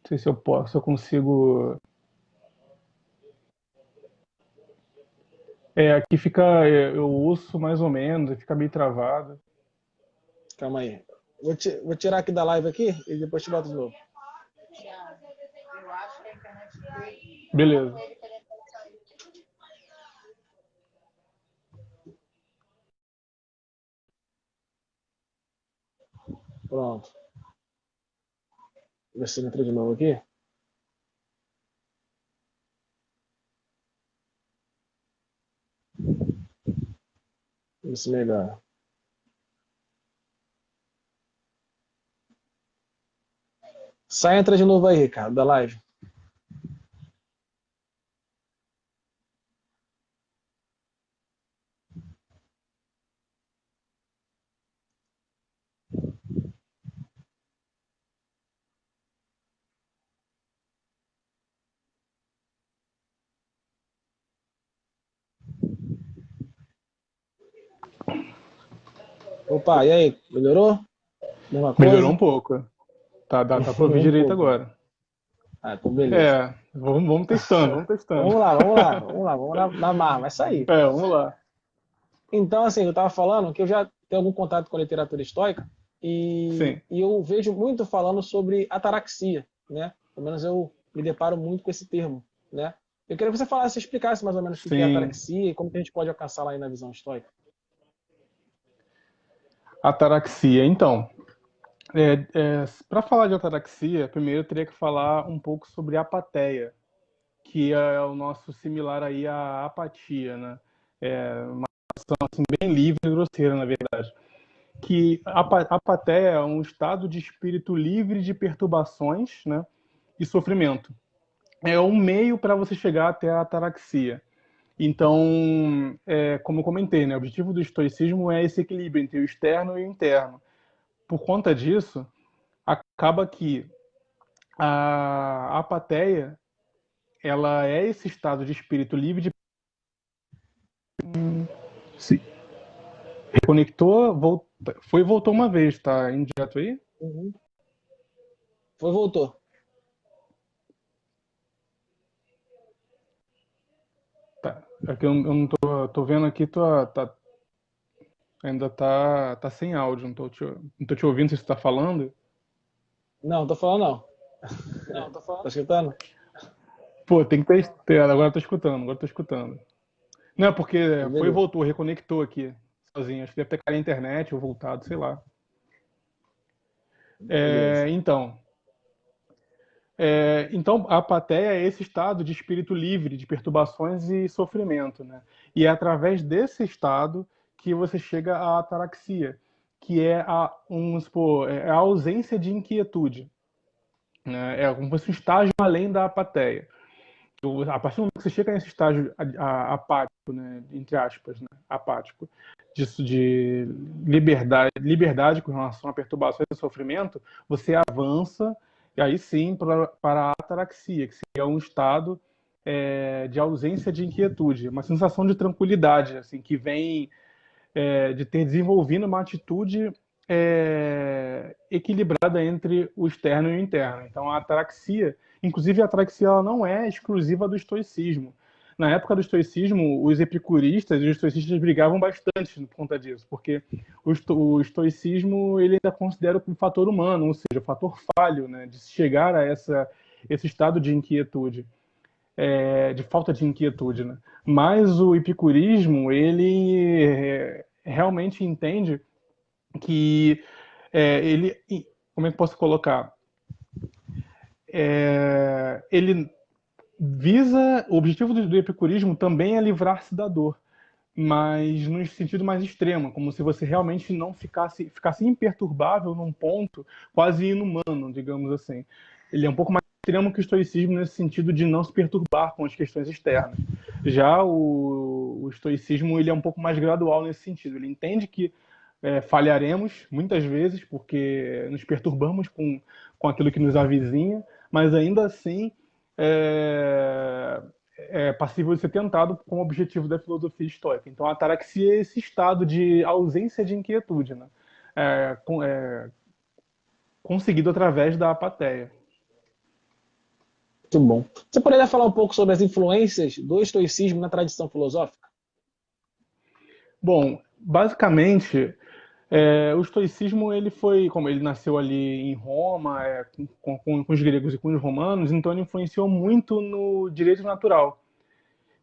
[SPEAKER 2] sei se eu posso, se eu consigo. Aqui fica, eu ouço mais ou menos, fica meio travado.
[SPEAKER 1] Calma aí. Vou tirar aqui da live aqui e depois te boto de novo.
[SPEAKER 2] Beleza.
[SPEAKER 1] Pronto. Ver se ele entra de novo aqui. Ver se melhora. Sai e entra de novo aí, Ricardo, da live. Opa, e aí? Melhorou? Mesma
[SPEAKER 2] Melhorou
[SPEAKER 1] coisa?
[SPEAKER 2] um pouco. Tá pra ouvir
[SPEAKER 1] Um
[SPEAKER 2] direito
[SPEAKER 1] pouco.
[SPEAKER 2] agora.
[SPEAKER 1] Então beleza.
[SPEAKER 2] Vamos testando, vamos testando.
[SPEAKER 1] Vamos na marra, vai sair.
[SPEAKER 2] Vamos lá.
[SPEAKER 1] Então, assim, eu estava falando que eu já tenho algum contato com a literatura estoica
[SPEAKER 2] Sim,
[SPEAKER 1] e eu vejo muito falando sobre ataraxia, né? Pelo menos eu me deparo muito com esse termo, né? Eu queria que você falasse, explicasse mais ou menos o que é
[SPEAKER 2] sim.
[SPEAKER 1] ataraxia e como que a gente pode alcançar lá aí na visão estoica.
[SPEAKER 2] Ataraxia. Então, para falar de ataraxia, primeiro eu teria que falar um pouco sobre apatia, que é o nosso similar aí à apatia, né? Assim, bem livre e grosseira, na verdade. Que a apatia é um estado de espírito livre de perturbações, né, e sofrimento. É um meio para você chegar até a ataraxia. Então, como eu comentei, né, o objetivo do estoicismo é esse equilíbrio entre o externo e o interno. Por conta disso, acaba que a apatia ela é esse estado de espírito livre de se reconectou, foi e voltou uma vez, tá indo direto aí?
[SPEAKER 1] Uhum. Foi, voltou.
[SPEAKER 2] Tá. É que eu não tô vendo aqui, Ainda tá sem áudio, não tô te ouvindo se você tá falando.
[SPEAKER 1] Não, tô falando não. Tá escutando?
[SPEAKER 2] Pô, tem que ter. Agora eu tô escutando, agora eu tô escutando. Não, é porque
[SPEAKER 1] Então,
[SPEAKER 2] foi e
[SPEAKER 1] beleza.
[SPEAKER 2] voltou, reconectou aqui sozinho. Acho que deve ter caído a internet ou voltado, sei lá.
[SPEAKER 1] Beleza.
[SPEAKER 2] Então, a apatheia é esse estado de espírito livre de perturbações e sofrimento, né? E é através desse estado que você chega à ataraxia, que é vamos supor, é a ausência de inquietude, né? É como se fosse um estágio além da apatheia. A partir do momento que você chega nesse estágio apático, né, entre aspas, né, apático, disso de liberdade com relação a perturbações e sofrimento, você avança e aí sim para a ataraxia, que seria um estado de ausência de inquietude, uma sensação de tranquilidade, assim, que vem de ter desenvolvido uma atitude equilibrada entre o externo e o interno. Então, a ataraxia, inclusive a ataraxia, ela não é exclusiva do estoicismo. Na época do estoicismo, os epicuristas e os estoicistas brigavam bastante por conta disso, porque o estoicismo ele ainda considera o fator humano, ou seja, o fator falho, né, de chegar a esse estado de inquietude, de falta de inquietude, né? Mas o epicurismo ele realmente entende que ele, como é que posso colocar? Ele visa, o objetivo do epicurismo também é livrar-se da dor, mas no sentido mais extremo, como se você realmente não ficasse imperturbável num ponto quase inumano, digamos assim. Ele é um pouco mais extremo que o estoicismo nesse sentido de não se perturbar com as questões externas. Já o estoicismo ele é um pouco mais gradual nesse sentido. Ele entende que falharemos muitas vezes porque nos perturbamos com aquilo que nos avizinha, mas ainda assim é, é passível de ser tentado com o objetivo da filosofia estoica. Então, a ataraxia é esse estado de ausência de inquietude, né? Conseguido através da apatheia.
[SPEAKER 1] Muito bom. Você poderia falar um pouco sobre as influências do estoicismo na tradição filosófica?
[SPEAKER 2] Bom, basicamente, o estoicismo ele foi, como ele nasceu ali em Roma, com os gregos e com os romanos, então ele influenciou muito no direito natural,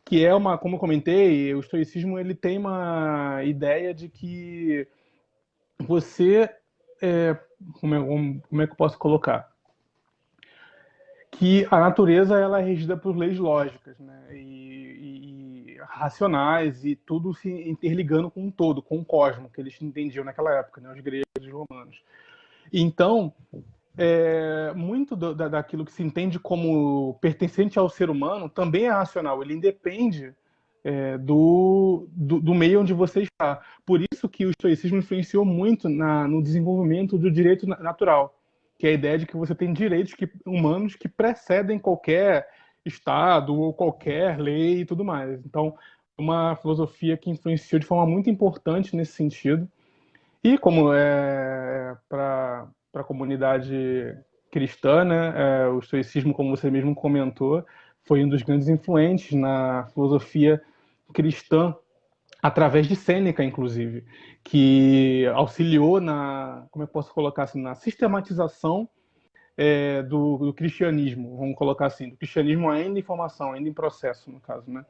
[SPEAKER 2] que é uma, como eu comentei, o estoicismo ele tem uma ideia de que você, é, como é que eu posso colocar? Que a natureza ela é regida por leis lógicas, né? E racionais e tudo se interligando com um todo, com o cosmos que eles entendiam naquela época, né? Os gregos e os romanos. Então, muito daquilo que se entende como pertencente ao ser humano também é racional. Ele independe do meio onde você está. Por isso que o estoicismo influenciou muito no desenvolvimento do direito natural, que é a ideia de que você tem direitos humanos que precedem qualquer Estado ou qualquer lei e tudo mais. Então, uma filosofia que influenciou de forma muito importante nesse sentido. E como para a comunidade cristã, né, o estoicismo, como você mesmo comentou, foi um dos grandes influentes na filosofia cristã, através de Sêneca, inclusive, que auxiliou como é que eu posso colocar assim, na sistematização do cristianismo, vamos colocar assim, do cristianismo ainda em formação, ainda em processo, no caso, né?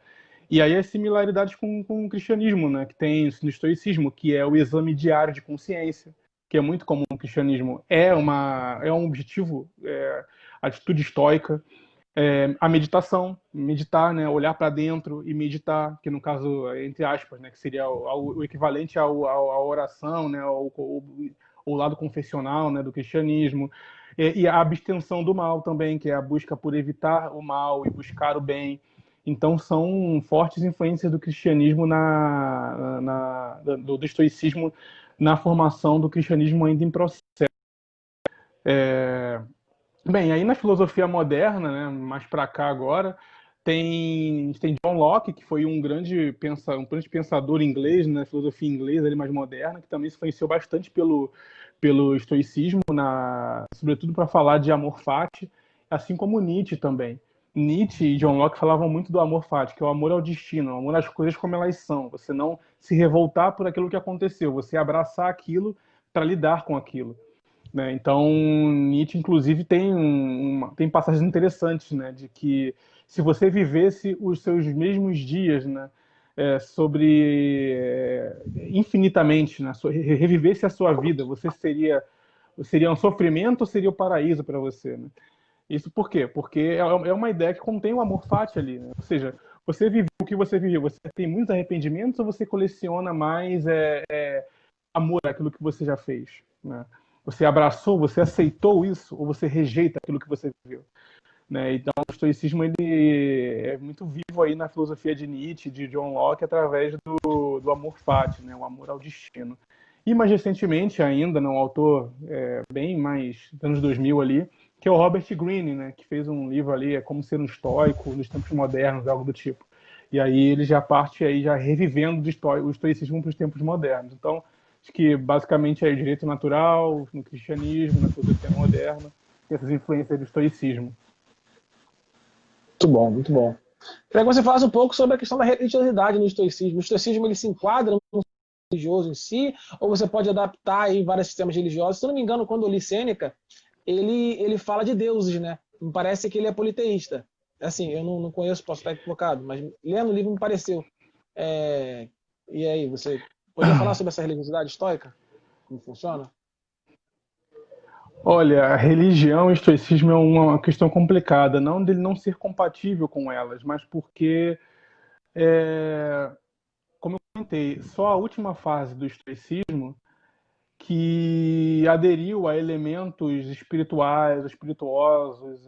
[SPEAKER 2] E aí as similaridades com o cristianismo, né? Que tem no estoicismo, que é o exame diário de consciência, que é muito comum no cristianismo. É um objetivo, atitude estoica. A meditação, meditar, né? Olhar para dentro e meditar, que no caso, entre aspas, né? Que seria o equivalente à oração, né? O lado confessional, né? Do cristianismo. E a abstenção do mal também, que é a busca por evitar o mal e buscar o bem. Então, são fortes influências do cristianismo do estoicismo na formação do cristianismo ainda em processo. Bem, aí na filosofia moderna, né, mais para cá agora, tem John Locke, que foi um grande pensador inglês, na filosofia inglesa ali mais moderna, que também se influenciou bastante pelo estoicismo, sobretudo para falar de amor fati, assim como Nietzsche também. Nietzsche e John Locke falavam muito do amor fati, que é o amor ao destino, o amor às coisas como elas são. Você não se revoltar por aquilo que aconteceu, você abraçar aquilo para lidar com aquilo, né? Então, Nietzsche, inclusive, tem passagens interessantes, né? De que se você vivesse os seus mesmos dias, né? Infinitamente, né? Revivesse a sua vida, seria um sofrimento ou seria o paraíso para você, né? Isso por quê? Porque é uma ideia que contém o amor fati ali, né? Ou seja, você viveu o que você viveu, você tem muitos arrependimentos ou você coleciona mais amor àquilo que você já fez, né? Você abraçou, você aceitou isso ou você rejeita aquilo que você viveu, né? Então, o estoicismo ele é muito vivo aí na filosofia de Nietzsche, de John Locke, através do amor fati, né? O amor ao destino. E mais recentemente ainda, né, um autor bem mais dos anos 2000 ali, que é o Robert Greene, né, que fez um livro ali, é como ser um estoico nos tempos modernos, algo do tipo. E aí ele já parte aí já revivendo o estoicismo para os tempos modernos. Então, acho que basicamente é direito natural, no cristianismo, na filosofia moderna, essas influências do estoicismo.
[SPEAKER 1] Muito bom, muito bom. Queria que você falasse um pouco sobre a questão da religiosidade no estoicismo. O estoicismo ele se enquadra no religioso em si, ou você pode adaptar em vários sistemas religiosos? Se eu não me engano, quando eu li Sêneca, ele fala de deuses, né? Me parece que ele é politeísta. Assim, eu não conheço, posso estar equivocado, mas lendo o livro me pareceu. E aí, você poderia falar sobre essa religiosidade estoica? Como funciona?
[SPEAKER 2] Olha, a religião e o estoicismo é uma questão complicada, não dele não ser compatível com elas, mas porque, como eu comentei, só a última fase do estoicismo que aderiu a elementos espirituais, espirituosos,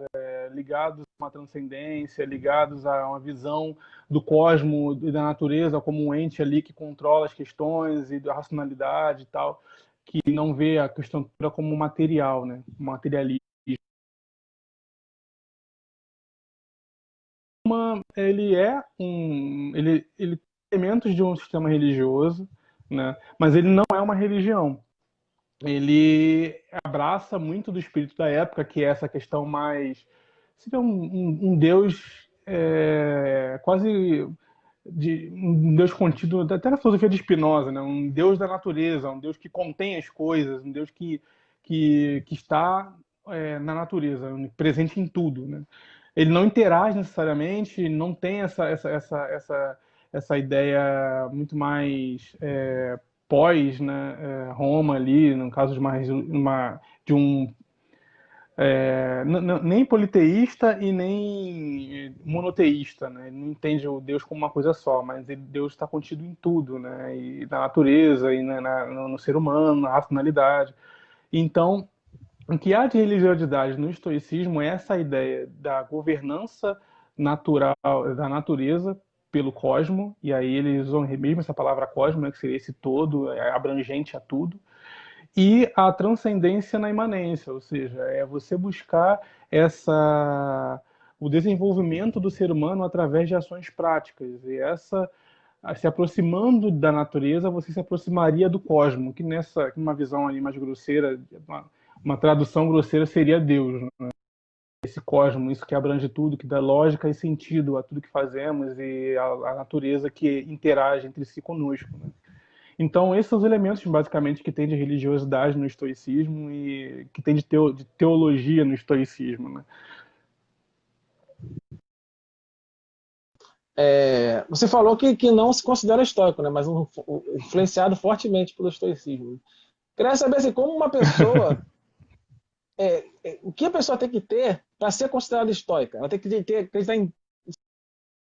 [SPEAKER 2] ligados a uma transcendência, ligados a uma visão do cosmo e da natureza como um ente ali que controla as questões e da racionalidade e tal, que não vê a questão toda como material, né? Materialismo. Ele tem elementos de um sistema religioso, né? Mas ele não é uma religião. Ele abraça muito do espírito da época, que é essa questão mais. Seria um Deus quase. Um Deus contido, até na filosofia de Spinoza, né? Um Deus da natureza, um Deus que contém as coisas, um Deus que está na natureza, presente em tudo, né? Ele não interage necessariamente, não tem essa ideia muito mais pós, né, Roma ali, no caso de de um nem politeísta e nem monoteísta, né? Ele não entende o Deus como uma coisa só, mas Deus está contido em tudo, né? E na natureza, e no ser humano, na racionalidade. Então, o que há de religiosidade no estoicismo é essa ideia da governança natural da natureza pelo cosmo, e aí eles usam mesmo essa palavra cosmo, né, que seria esse todo, abrangente a tudo, e a transcendência na imanência, ou seja, é você buscar o desenvolvimento do ser humano através de ações práticas, e se aproximando da natureza, você se aproximaria do cosmo, que uma visão ali mais grosseira, uma tradução grosseira seria Deus, né? Esse cosmo, isso que abrange tudo, que dá lógica e sentido a tudo que fazemos e a natureza que interage entre si conosco, né? Então, esses são os elementos, basicamente, que tem de religiosidade no estoicismo e que tem de teologia no estoicismo, né?
[SPEAKER 1] Você falou que não se considera estoico, né? Mas influenciado fortemente pelo estoicismo. Queria saber assim, como uma pessoa o que a pessoa tem que ter para ser considerada estoica? Ela tem que acreditar em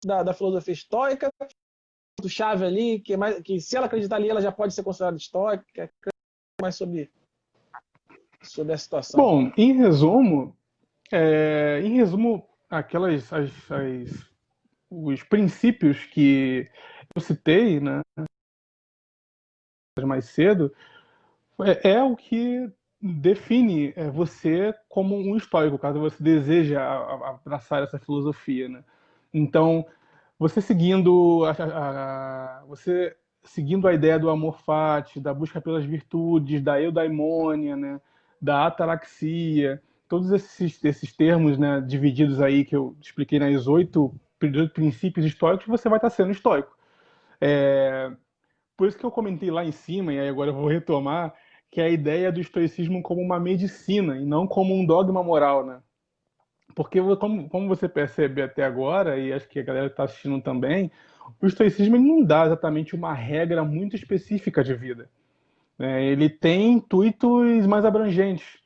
[SPEAKER 1] da filosofia estoica, do chave ali, que se ela acreditar ali, ela já pode ser considerada estoica. Mais sobre a situação.
[SPEAKER 2] Bom, em resumo, os princípios que eu citei, né, mais cedo, é o que define você como um estoico, caso você deseje abraçar essa filosofia, né? Então, você você seguindo a ideia do amor fati, da busca pelas virtudes, da eudaimonia, né, da ataraxia, todos esses termos, né, divididos aí que eu expliquei nas 8 princípios estoicos, você vai estar sendo estoico. Por isso que eu comentei lá em cima, e aí agora eu vou retomar, que é a ideia do estoicismo como uma medicina e não como um dogma moral, né? Porque, como você percebe até agora, e acho que a galera que está assistindo também, o estoicismo ele não dá exatamente uma regra muito específica de vida, né? Ele tem intuitos mais abrangentes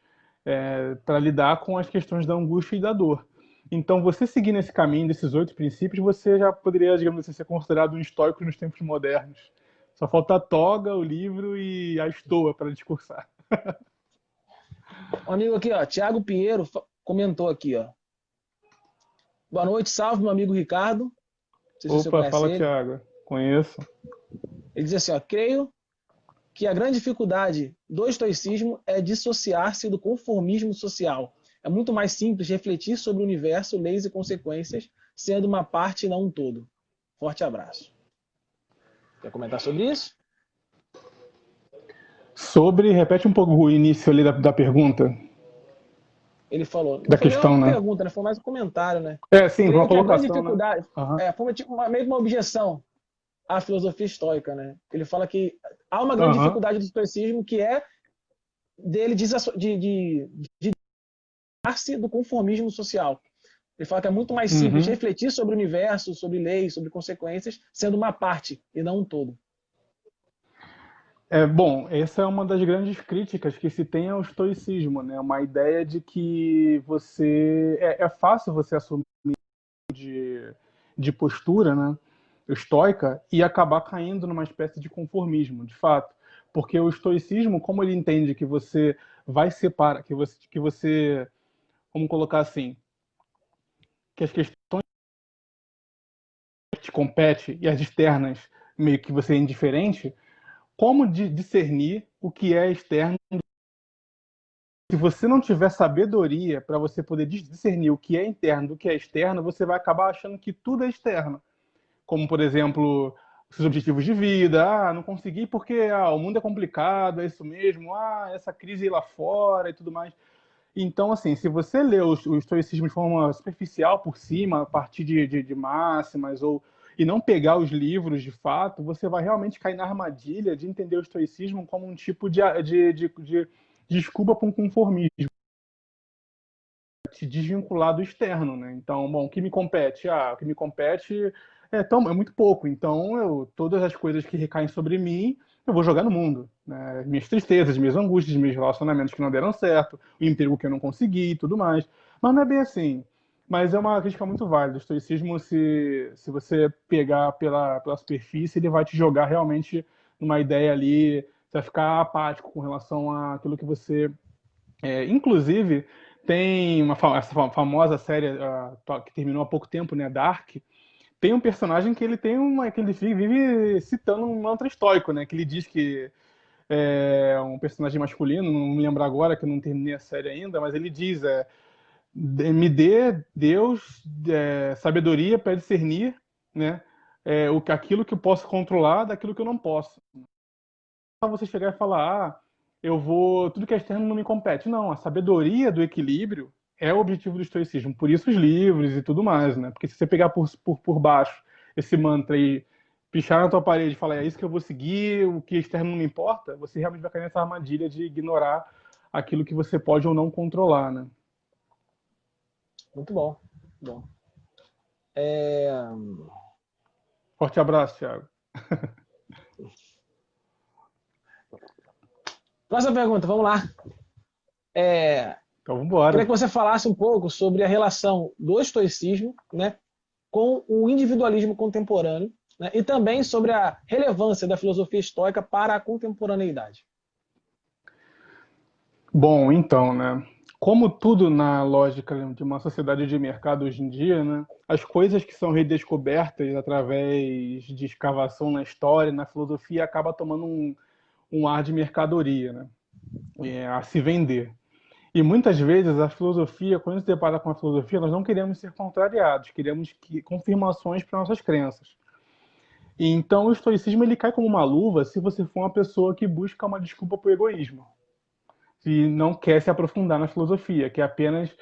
[SPEAKER 2] para lidar com as questões da angústia e da dor. Então, você seguir nesse caminho desses 8 princípios, você já poderia, digamos assim, ser considerado um estoico nos tempos modernos. Só falta a toga, o livro e a estoa para discursar.
[SPEAKER 1] Um amigo aqui, ó, Thiago Pinheiro, comentou aqui, ó. Boa noite, salve, meu amigo Ricardo. Não sei se você
[SPEAKER 2] Opa,
[SPEAKER 1] conhece
[SPEAKER 2] fala,
[SPEAKER 1] ele.
[SPEAKER 2] Thiago. Conheço.
[SPEAKER 1] Ele diz assim, ó, creio que a grande dificuldade do estoicismo é dissociar-se do conformismo social. É muito mais simples refletir sobre o universo, leis e consequências, sendo uma parte e não um todo. Forte abraço. Quer comentar sobre isso?
[SPEAKER 2] Repete um pouco o início ali da pergunta.
[SPEAKER 1] Ele falou, não
[SPEAKER 2] Da
[SPEAKER 1] foi nem uma
[SPEAKER 2] questão, né?
[SPEAKER 1] pergunta, né? Foi mais um comentário, né?
[SPEAKER 2] Sim, uma
[SPEAKER 1] Creio que a grande
[SPEAKER 2] colocação, né?
[SPEAKER 1] dificuldade,
[SPEAKER 2] Uhum.
[SPEAKER 1] foi tipo meio que uma objeção à filosofia estoica, né? Ele fala que há uma grande
[SPEAKER 2] Uhum.
[SPEAKER 1] dificuldade do estoicismo que é dele de do conformismo social. Ele fala que é muito mais simples
[SPEAKER 2] Uhum.
[SPEAKER 1] refletir sobre o universo, sobre leis, sobre consequências, sendo uma parte e não um todo.
[SPEAKER 2] Bom, essa é uma das grandes críticas que se tem ao estoicismo, né? Uma ideia de que você é fácil você assumir de postura, né, estoica e acabar caindo numa espécie de conformismo, de fato, porque o estoicismo, como ele entende que você vai separar, que você, vamos colocar assim, que as questões que te compete e as externas meio que você é indiferente, como discernir o que é externo? Se você não tiver sabedoria para você poder discernir o que é interno do que é externo, você vai acabar achando que tudo é externo. Como, por exemplo, seus objetivos de vida. Ah, não consegui porque o mundo é complicado, é isso mesmo. Ah, essa crise lá fora e tudo mais. Então, assim, se você lê o estoicismo de forma superficial, por cima, a partir de máximas, e não pegar os livros de fato, você vai realmente cair na armadilha de entender o estoicismo como um tipo de desculpa para um conformismo, te desvincular do externo, né? Então, bom, o que me compete? O que me compete é muito pouco. Então, todas as coisas que recaem sobre mim, eu vou jogar no mundo, né? Minhas tristezas, minhas angústias, meus relacionamentos que não deram certo, o emprego que eu não consegui e tudo mais. Mas não é bem assim. Mas é uma crítica muito válida. O estoicismo, se você pegar pela superfície, ele vai te jogar realmente numa ideia ali, você vai ficar apático com relação àquilo que você inclusive, tem essa famosa série que terminou há pouco tempo, né, Dark. Tem um personagem que ele que ele vive citando um mantra estoico, né, que ele diz que é um personagem masculino, não me lembro agora que eu não terminei a série ainda, mas ele diz me dê Deus sabedoria para discernir, né, aquilo que eu posso controlar daquilo que eu não posso. Você chegar e falar, tudo que é externo não me compete. Não, a sabedoria do equilíbrio é o objetivo do estoicismo. Por isso os livros e tudo mais, né? Porque se você pegar por baixo esse mantra e pichar na tua parede e falar, é isso que eu vou seguir, o que é externo não me importa, você realmente vai cair nessa armadilha de ignorar aquilo que você pode ou não controlar, né?
[SPEAKER 1] Muito bom. Bom.
[SPEAKER 2] Forte abraço, Thiago.
[SPEAKER 1] Próxima pergunta, vamos lá.
[SPEAKER 2] Então, vamos
[SPEAKER 1] Queria que
[SPEAKER 2] embora.
[SPEAKER 1] você falasse um pouco sobre a relação do estoicismo, né, com o individualismo contemporâneo, né, e também sobre a relevância da filosofia estoica para a contemporaneidade.
[SPEAKER 2] Bom, então, né? Como tudo na lógica de uma sociedade de mercado hoje em dia, né? As coisas que são redescobertas através de escavação na história, na filosofia, acaba tomando um ar de mercadoria, né? A se vender. E muitas vezes a filosofia, quando se depara com a filosofia, nós não queremos ser contrariados, queremos confirmações para nossas crenças. E então o estoicismo ele cai como uma luva se você for uma pessoa que busca uma desculpa para o egoísmo. se não quer se aprofundar na filosofia, que é apenas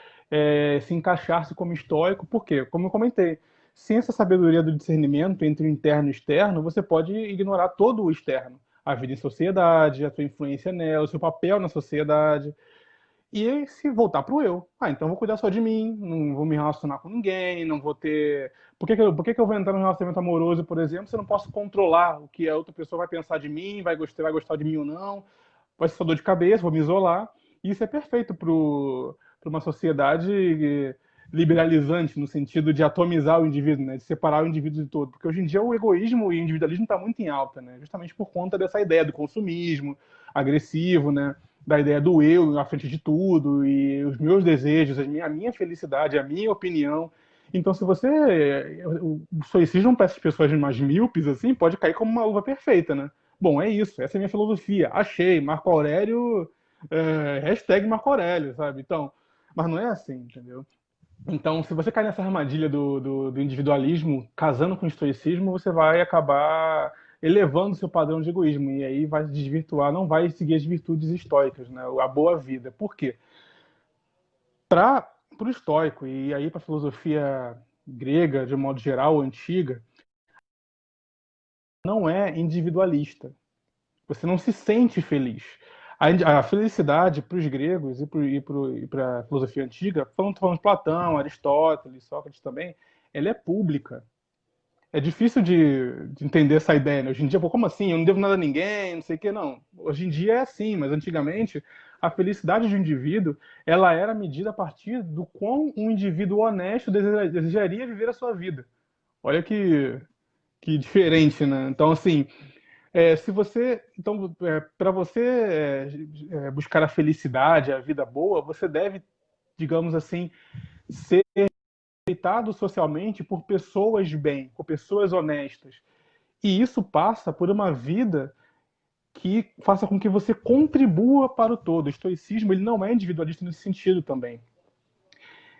[SPEAKER 2] se encaixar-se como estoico. Por quê? Como eu comentei, sem essa sabedoria do discernimento entre o interno e o externo, você pode ignorar todo o externo. A vida em sociedade, a sua influência nela, o seu papel na sociedade. E aí, se voltar pro eu, então eu vou cuidar só de mim, não vou me relacionar com ninguém, não vou ter. Por que que eu vou entrar num relacionamento amoroso, por exemplo, se eu não posso controlar o que a outra pessoa vai pensar de mim, vai gostar de mim ou não? Vai ser só dor de cabeça, vou me isolar. E isso é perfeito para uma sociedade liberalizante, no sentido de atomizar o indivíduo, né? De separar o indivíduo de todo. Porque hoje em dia o egoísmo e o individualismo está muito em alta, né? Justamente por conta dessa ideia do consumismo agressivo, né? Da ideia do eu à frente de tudo, e os meus desejos, a minha felicidade, a minha opinião. Então, se você. O stoicismo para essas pessoas mais míopes, assim, pode cair como uma luva perfeita, né? Bom, é isso, essa é a minha filosofia. Achei, Marco Aurélio, hashtag Marco Aurélio, sabe? Então, mas não é assim, entendeu? Então, se você cair nessa armadilha do individualismo, casando com o estoicismo, você vai acabar elevando seu padrão de egoísmo, e aí vai se desvirtuar, não vai seguir as virtudes estoicas, né? A boa vida. Por quê? Para o estoico, e aí para a filosofia grega, de modo geral, antiga, não é individualista. Você não se sente feliz. A felicidade para os gregos e para a filosofia antiga, falando de Platão, Aristóteles, Sócrates também, ela é pública. É difícil de entender essa ideia, né? Hoje em dia, pô, como assim? Eu não devo nada a ninguém, não sei o quê, não. Hoje em dia é assim, mas antigamente a felicidade de um indivíduo ela era medida a partir do quão um indivíduo honesto desejaria viver a sua vida. Olha que diferente, né? Então, assim, se você, então, para você buscar a felicidade, a vida boa, você deve, digamos assim, ser aceitado socialmente por pessoas de bem, por pessoas honestas. E isso passa por uma vida que faça com que você contribua para o todo. O estoicismo ele não é individualista nesse sentido também.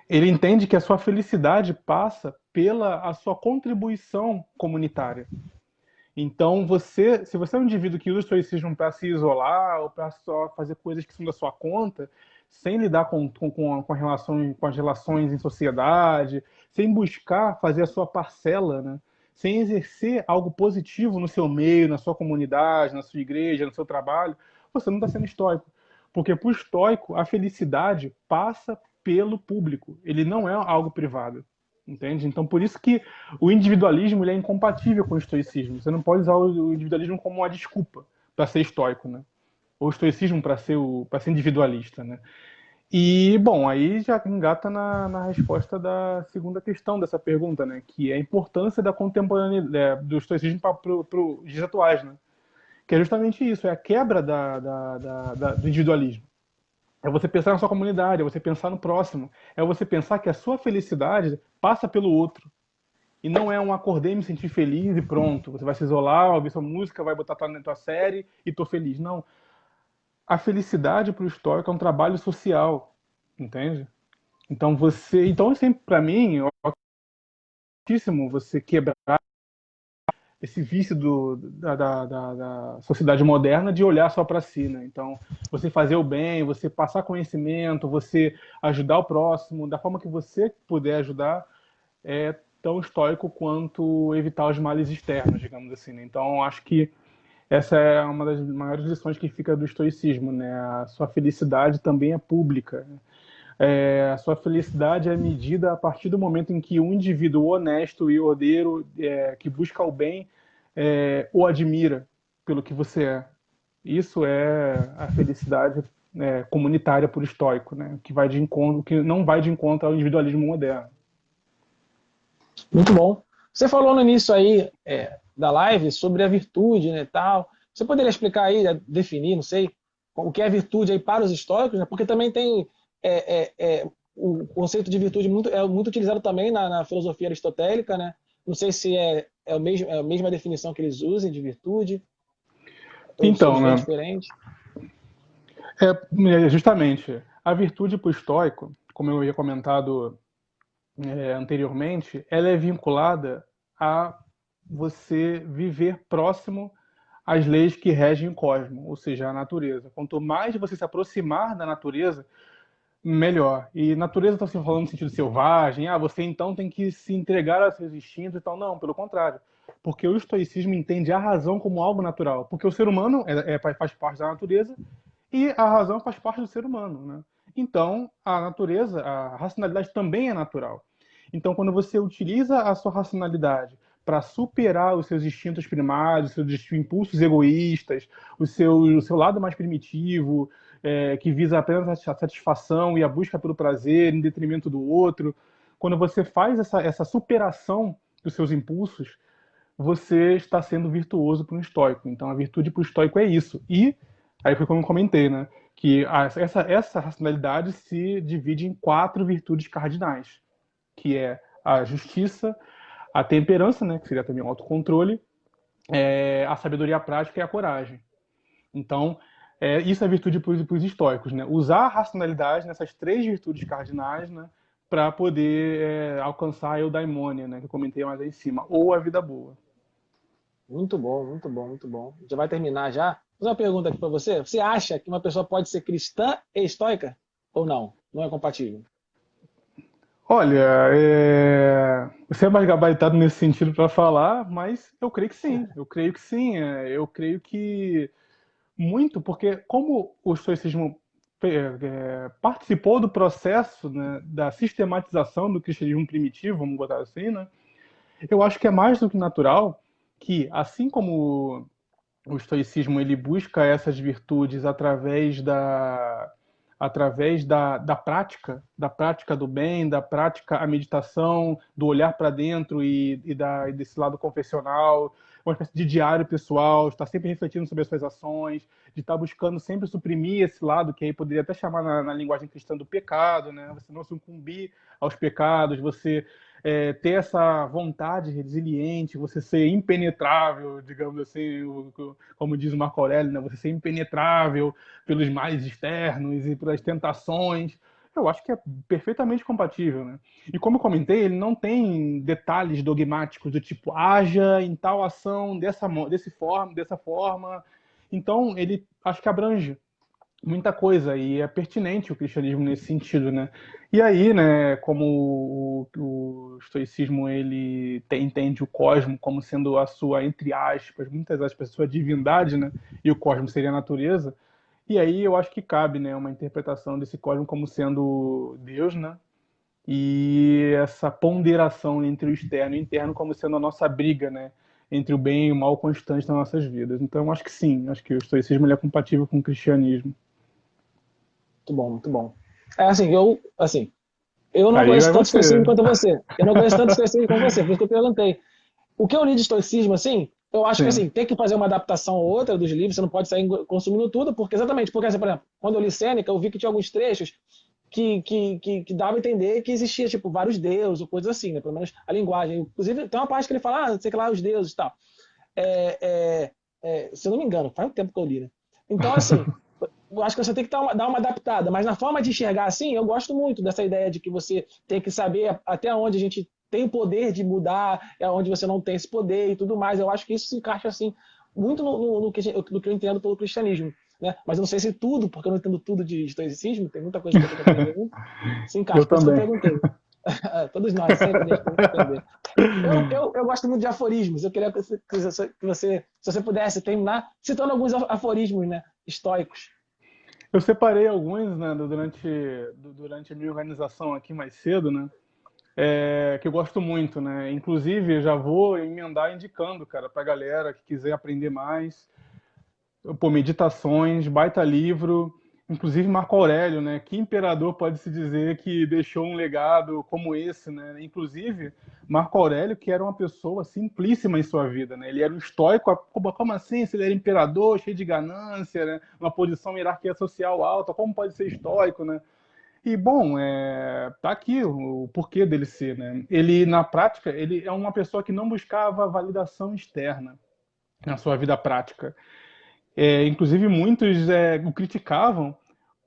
[SPEAKER 2] Ele entende que a sua felicidade passa pela a sua contribuição comunitária. Então, se você é um indivíduo que usa o estoicismo para se isolar ou para só fazer coisas que são da sua conta, sem lidar com as relações em sociedade, sem buscar fazer a sua parcela, né? Sem exercer algo positivo no seu meio, na sua comunidade, na sua igreja, no seu trabalho, você não está sendo estoico. Porque para o estoico, a felicidade passa pelo público, ele não é algo privado. Entende? Então, por isso que o individualismo ele é incompatível com o estoicismo. Você não pode usar o individualismo como uma desculpa para ser estoico, né? Ou o estoicismo para ser individualista, né? E, bom, aí já engata na resposta da segunda questão dessa pergunta, né? Que é a importância da contemporaneidade, do estoicismo para os dias atuais, né? Que é justamente isso, é a quebra do individualismo. É você pensar na sua comunidade, é você pensar no próximo, é você pensar que a sua felicidade passa pelo outro. E não é um acordei, me sentir feliz e pronto. Você vai se isolar, ouvir sua música, vai botar tua série e tô feliz. Não. A felicidade para o estoico é um trabalho social, entende? Então então sempre para mim, é importantíssimo você quebrar esse vício da sociedade moderna de olhar só para si, né? Então, você fazer o bem, você passar conhecimento, você ajudar o próximo, da forma que você puder ajudar, é tão estoico quanto evitar os males externos, digamos assim, né? Então, acho que essa é uma das maiores lições que fica do estoicismo, né? A sua felicidade também é pública. A sua felicidade é medida a partir do momento em que um indivíduo honesto e ordeiro, que busca o bem, o admira pelo que você é. Isso é a felicidade comunitária por estoico, né? Que vai de encontro, que não vai de encontro ao individualismo moderno.
[SPEAKER 1] Muito bom. Você falou no início aí da live sobre a virtude, né, tal. Você poderia explicar aí, definir, não sei, o que é virtude aí para os estoicos, né? Porque também tem o conceito de virtude muito utilizado também na filosofia aristotélica, né? Não sei se é a mesma definição que eles usem de virtude, ou se
[SPEAKER 2] Então,
[SPEAKER 1] é
[SPEAKER 2] né?
[SPEAKER 1] diferente.
[SPEAKER 2] Justamente, a virtude para o estoico, como eu havia comentado anteriormente, ela é vinculada a você viver próximo as leis que regem o cosmos, ou seja, a natureza. Quanto mais você se aproximar da natureza, melhor. E natureza está se falando no sentido selvagem, você então tem que se entregar aos seus instintos e tal. Não, pelo contrário. Porque o estoicismo entende a razão como algo natural. Porque o ser humano faz parte da natureza e a razão faz parte do ser humano, né? Então, a natureza, a racionalidade também é natural. Então, quando você utiliza a sua racionalidade para superar os seus instintos primários, os seus impulsos egoístas, o seu lado mais primitivo, que visa apenas a satisfação e a busca pelo prazer em detrimento do outro, quando você faz essa superação dos seus impulsos, você está sendo virtuoso para um estoico. Então, a virtude para o estoico é isso. E, aí foi como eu comentei, né? Que essa racionalidade se divide em 4 virtudes cardinais, que é a justiça, a temperança, né, que seria também o autocontrole, a sabedoria prática e a coragem. Então, isso é virtude para os estoicos, né? Usar a racionalidade nessas 3 virtudes cardinais, né, para poder alcançar a eudaimonia, né, que eu comentei mais aí em cima, ou a vida boa.
[SPEAKER 1] Muito bom, muito bom, muito bom. Já vai terminar já? Vou fazer uma pergunta aqui para você. Você acha que uma pessoa pode ser cristã e estoica? Ou não? Não é compatível?
[SPEAKER 2] Olha, você é mais gabaritado nesse sentido para falar, mas eu creio que sim. Eu creio que sim. Eu creio que muito, porque como o estoicismo participou do processo, né, da sistematização do cristianismo primitivo, vamos botar assim, né? Eu acho que é mais do que natural que, assim como o estoicismo ele busca essas virtudes da prática do bem, da prática a meditação, do olhar para dentro e desse lado confessional, uma espécie de diário pessoal, estar sempre refletindo sobre as suas ações, de estar buscando sempre suprimir esse lado que aí poderia até chamar na linguagem cristã do pecado, né? Você não sucumbir aos pecados, você ter essa vontade resiliente, você ser impenetrável, digamos assim, como diz o Marco Aurélio, né? Você ser impenetrável pelos males externos e pelas tentações. Eu acho que é perfeitamente compatível, né? E como eu comentei, ele não tem detalhes dogmáticos do tipo haja em tal ação dessa forma. Então ele acho que abrange muita coisa e é pertinente o cristianismo nesse sentido, né? E aí, né, como o estoicismo ele entende o cosmo como sendo a sua, entre aspas, muitas aspas, sua divindade, né? E o cosmo seria a natureza. E aí eu acho que cabe, né, uma interpretação desse cosmo como sendo Deus, né? E essa ponderação entre o externo e o interno como sendo a nossa briga, né? Entre o bem e o mal constante nas nossas vidas. Então, eu acho que sim, acho que o estoicismo ele é compatível com o cristianismo.
[SPEAKER 1] Muito bom, muito bom. Eu não
[SPEAKER 2] Aí
[SPEAKER 1] conheço
[SPEAKER 2] vai
[SPEAKER 1] tanto
[SPEAKER 2] você.
[SPEAKER 1] estoicismo quanto você. Eu não conheço tanto estoicismo como você, por isso que eu perguntei. O que eu li de estoicismo, assim, eu acho que
[SPEAKER 2] Sim.
[SPEAKER 1] assim, tem que fazer uma adaptação ou outra dos livros, você não pode sair consumindo tudo, porque exatamente, porque, assim, por exemplo, quando eu li Sêneca, eu vi que tinha alguns trechos que dava a entender que existia, tipo, vários deuses, ou coisas assim, né? Pelo menos a linguagem. Inclusive, tem uma parte que ele fala, sei que lá, os deuses e tal. É, se eu não me engano, faz um tempo que eu li, né? Então, assim, eu acho que você tem que dar uma adaptada, mas na forma de enxergar assim, eu gosto muito dessa ideia de que você tem que saber até onde a gente tem o poder de mudar, é onde você não tem esse poder e tudo mais. Eu acho que isso se encaixa assim muito no que eu entendo pelo cristianismo. Né? Mas eu não sei se tudo, porque eu não entendo tudo de estoicismo, tem muita coisa que eu tenho que aprender ainda, se
[SPEAKER 2] Eu
[SPEAKER 1] encaixa. Por isso que eu
[SPEAKER 2] também.
[SPEAKER 1] perguntei. Todos nós, sempre a gente tem que aprender. Eu gosto muito de aforismos. Eu queria que você, se você pudesse terminar citando alguns aforismos, né, estoicos.
[SPEAKER 2] Eu separei alguns, né, durante a minha organização aqui mais cedo, né, que eu gosto muito, né. Inclusive, eu já vou emendar indicando, cara, pra galera que quiser aprender mais. Pô, Meditações, baita livro, inclusive Marco Aurélio, né? Que imperador pode se dizer que deixou um legado como esse, né? Inclusive, Marco Aurélio, que era uma pessoa simplíssima em sua vida, né? Ele era um estoico, como assim? Se ele era imperador, cheio de ganância, né? Uma posição em hierarquia social alta, como pode ser estoico, né? E, bom, tá aqui o porquê dele ser, né? Ele, na prática, ele é uma pessoa que não buscava validação externa na sua vida prática. Inclusive, muitos o criticavam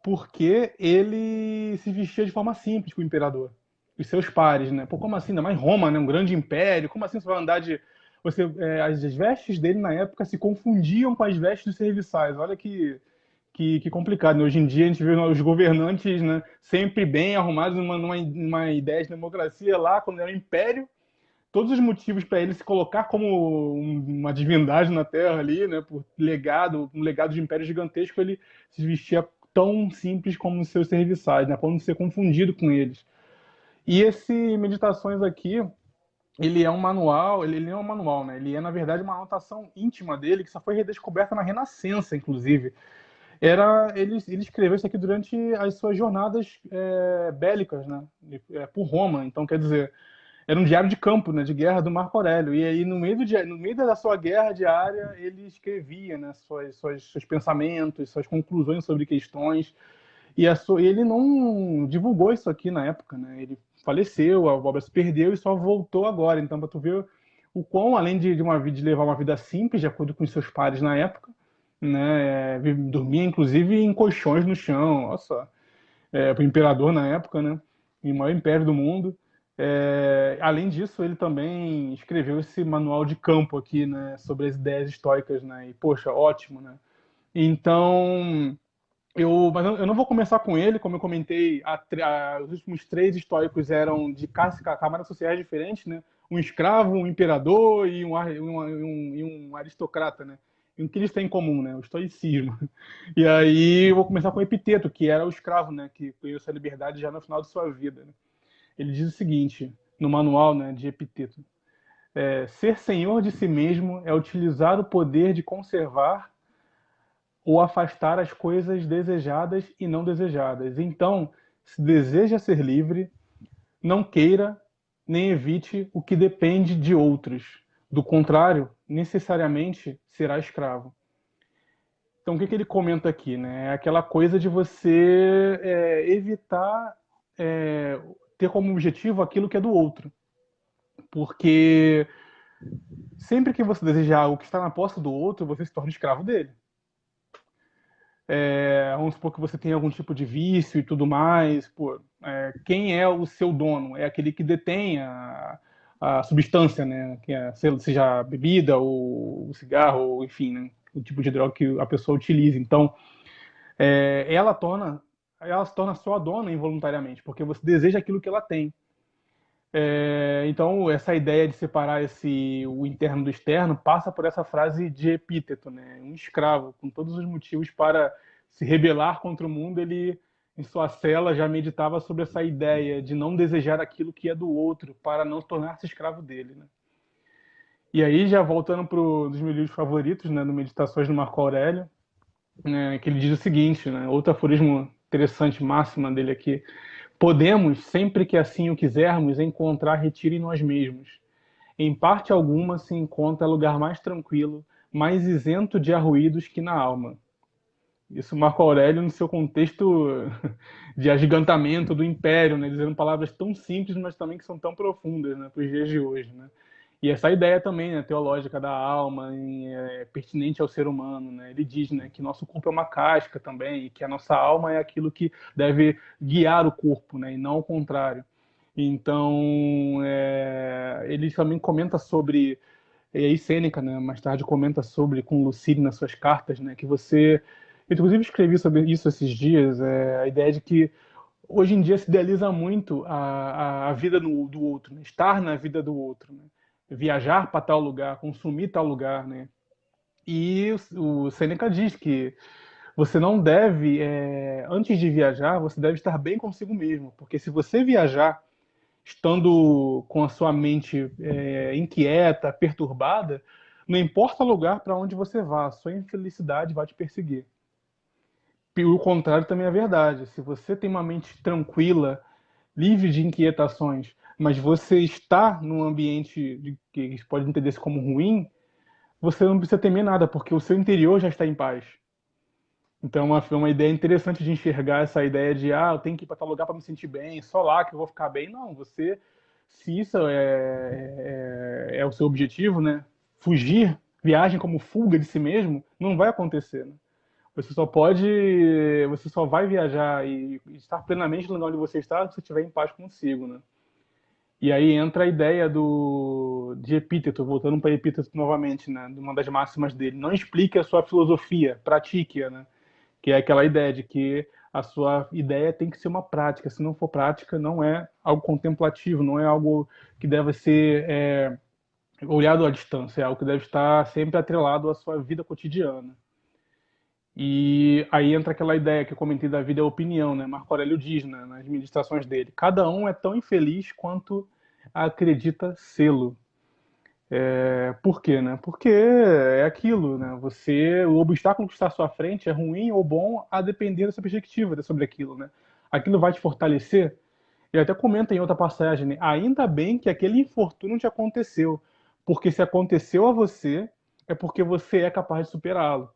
[SPEAKER 2] porque ele se vestia de forma simples com o imperador, os seus pares, né? Pô, como assim? Ainda mais Roma, né? Um grande império. Como assim você vai andar de as vestes dele na época se confundiam com as vestes dos serviçais. Olha que complicado, né? Hoje em dia a gente vê os governantes, né, sempre bem arrumados numa ideia de democracia lá, quando era o Império, todos os motivos para ele se colocar como uma divindade na Terra ali, né, por um legado de império gigantesco, ele se vestia tão simples como os seus serviçais, né, para não ser confundido com eles. E esse Meditações aqui, ele é um manual, ele não é um manual, né? Ele é, na verdade, uma anotação íntima dele, que só foi redescoberta na Renascença, inclusive. Ele escreveu isso aqui durante as suas jornadas bélicas, né? Por Roma. Então, quer dizer, era um diário de campo, né? De guerra do Marco Aurélio. E aí, no meio da sua guerra diária, ele escrevia, né? Seus pensamentos, suas conclusões sobre questões. Ele não divulgou isso aqui na época, né? Ele faleceu, a obra se perdeu e só voltou agora. Então, para tu ver o quão, além de levar uma vida simples, de acordo com os seus pares na época, né? Dormia, inclusive, em colchões no chão. Olha só. Para o imperador na época, né? O maior império do mundo. Além disso, ele também escreveu esse manual de campo aqui, né? Sobre as ideias estoicas, né? E, poxa, ótimo, né? Então... mas eu não vou começar com ele, como eu comentei, os últimos três históricos eram de camadas sociais diferentes, né? Um escravo, um imperador e um aristocrata, né? E o que eles têm em comum, né? O estoicismo. E aí eu vou começar com o Epiteto, que era o escravo, né? Que ganhou sua liberdade já no final de sua vida, né? Ele diz o seguinte, no manual, né, de Epiteto: ser senhor de si mesmo é utilizar o poder de conservar ou afastar as coisas desejadas e não desejadas. Então, se deseja ser livre, não queira nem evite o que depende de outros. Do contrário, necessariamente será escravo. Então, o que ele comenta aqui? Né? É aquela coisa de você evitar ter como objetivo aquilo que é do outro. Porque sempre que você desejar algo que está na posse do outro, você se torna escravo dele. Vamos supor que você tem algum tipo de vício e tudo mais. Pô, quem é o seu dono? É aquele que detém a substância, né? Seja a bebida ou o cigarro, ou enfim, né? O tipo de droga que a pessoa utiliza. Então, ela se torna sua dona involuntariamente, porque você deseja aquilo que ela tem. Então, essa ideia de separar o interno do externo passa por essa frase de Epíteto, né? Um escravo, com todos os motivos para se rebelar contra o mundo, ele, em sua cela, já meditava sobre essa ideia de não desejar aquilo que é do outro, para não tornar-se escravo dele, né? E aí, já voltando para um dos meus livros favoritos, né, no Meditações do Marco Aurélio, né, que ele diz o seguinte, né? Outro aforismo interessante, máxima dele aqui: podemos, sempre que assim o quisermos, encontrar retiro em nós mesmos. Em parte alguma se encontra lugar mais tranquilo, mais isento de arruídos que na alma. Isso Marco Aurélio no seu contexto de agigantamento do império, né? Dizendo palavras tão simples, mas também que são tão profundas, né, para os dias de hoje, né? E essa ideia também, né, teológica da alma, pertinente ao ser humano, né? Ele diz, né, que nosso corpo é uma casca também, e que a nossa alma é aquilo que deve guiar o corpo, né, e não ao contrário. Então, ele também comenta sobre, e aí Sêneca, né, mais tarde comenta sobre, com Lucílio nas suas cartas, né, que você... Eu, inclusive, escrevi sobre isso esses dias, a ideia de que hoje em dia se idealiza muito a vida do outro, né? Estar na vida do outro, né? Viajar para tal lugar, consumir tal lugar, né? E o Seneca diz que você não deve, antes de viajar, você deve estar bem consigo mesmo, porque se você viajar estando com a sua mente inquieta, perturbada, não importa o lugar para onde você vá, a sua infelicidade vai te perseguir. E o contrário também é verdade. Se você tem uma mente tranquila, livre de inquietações, mas você está num ambiente que eles podem entender como ruim, você não precisa temer nada, porque o seu interior já está em paz. Então é uma ideia interessante de enxergar essa ideia de eu tenho que ir para tal lugar para me sentir bem, só lá que eu vou ficar bem. Não, se isso é o seu objetivo, né? Fugir, viagem como fuga de si mesmo, não vai acontecer, né? Você só vai viajar e estar plenamente no lugar onde você está se você estiver em paz consigo, né? E aí entra a ideia de Epíteto, voltando para Epíteto novamente, né, uma das máximas dele. Não explique a sua filosofia, pratique-a, né? Que é aquela ideia de que a sua ideia tem que ser uma prática. Se não for prática, não é algo contemplativo, não é algo que deve ser olhado à distância, é algo que deve estar sempre atrelado à sua vida cotidiana. E aí entra aquela ideia que eu comentei da vida é opinião, né? Marco Aurélio diz, né, nas meditações dele: cada um é tão infeliz quanto acredita sê-lo. Por quê, né? Porque é aquilo, né? O obstáculo que está à sua frente é ruim ou bom a depender da sua perspectiva sobre aquilo, né? Aquilo vai te fortalecer. Ele até comenta em outra passagem, né? Ainda bem que aquele infortúnio te aconteceu, porque se aconteceu a você, é porque você é capaz de superá-lo,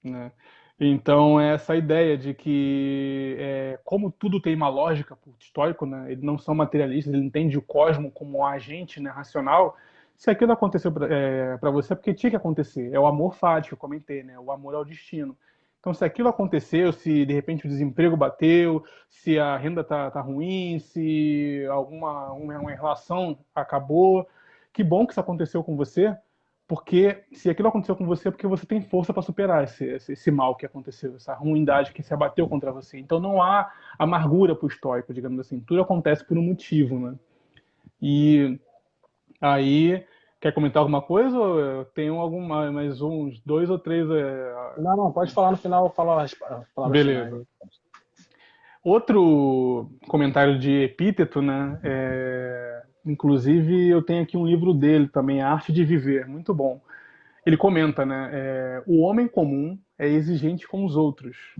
[SPEAKER 2] né? Então, é essa ideia de que, como tudo tem uma lógica para o estoico, né? Eles não são materialistas, ele entende o cosmo como um agente, né, racional. Se aquilo aconteceu para você, é porque tinha que acontecer. É o amor fati, que eu comentei, né? O amor ao destino. Então, se aquilo aconteceu, se de repente o desemprego bateu, se a renda tá ruim, se uma relação acabou, que bom que isso aconteceu com você, porque se aquilo aconteceu com você, é porque você tem força para superar esse mal que aconteceu, essa ruindade que se abateu contra você. Então não há amargura para o estoico, digamos assim. Tudo acontece por um motivo, né? E aí, quer comentar alguma coisa? Ou eu tenho mais uns dois ou três.
[SPEAKER 1] Não, pode falar no final, fala as palavras finais
[SPEAKER 2] Beleza.
[SPEAKER 1] aí.
[SPEAKER 2] Outro comentário de Epíteto, né? Inclusive, eu tenho aqui um livro dele também, A Arte de Viver, muito bom. Ele comenta, né? O homem comum é exigente com os outros.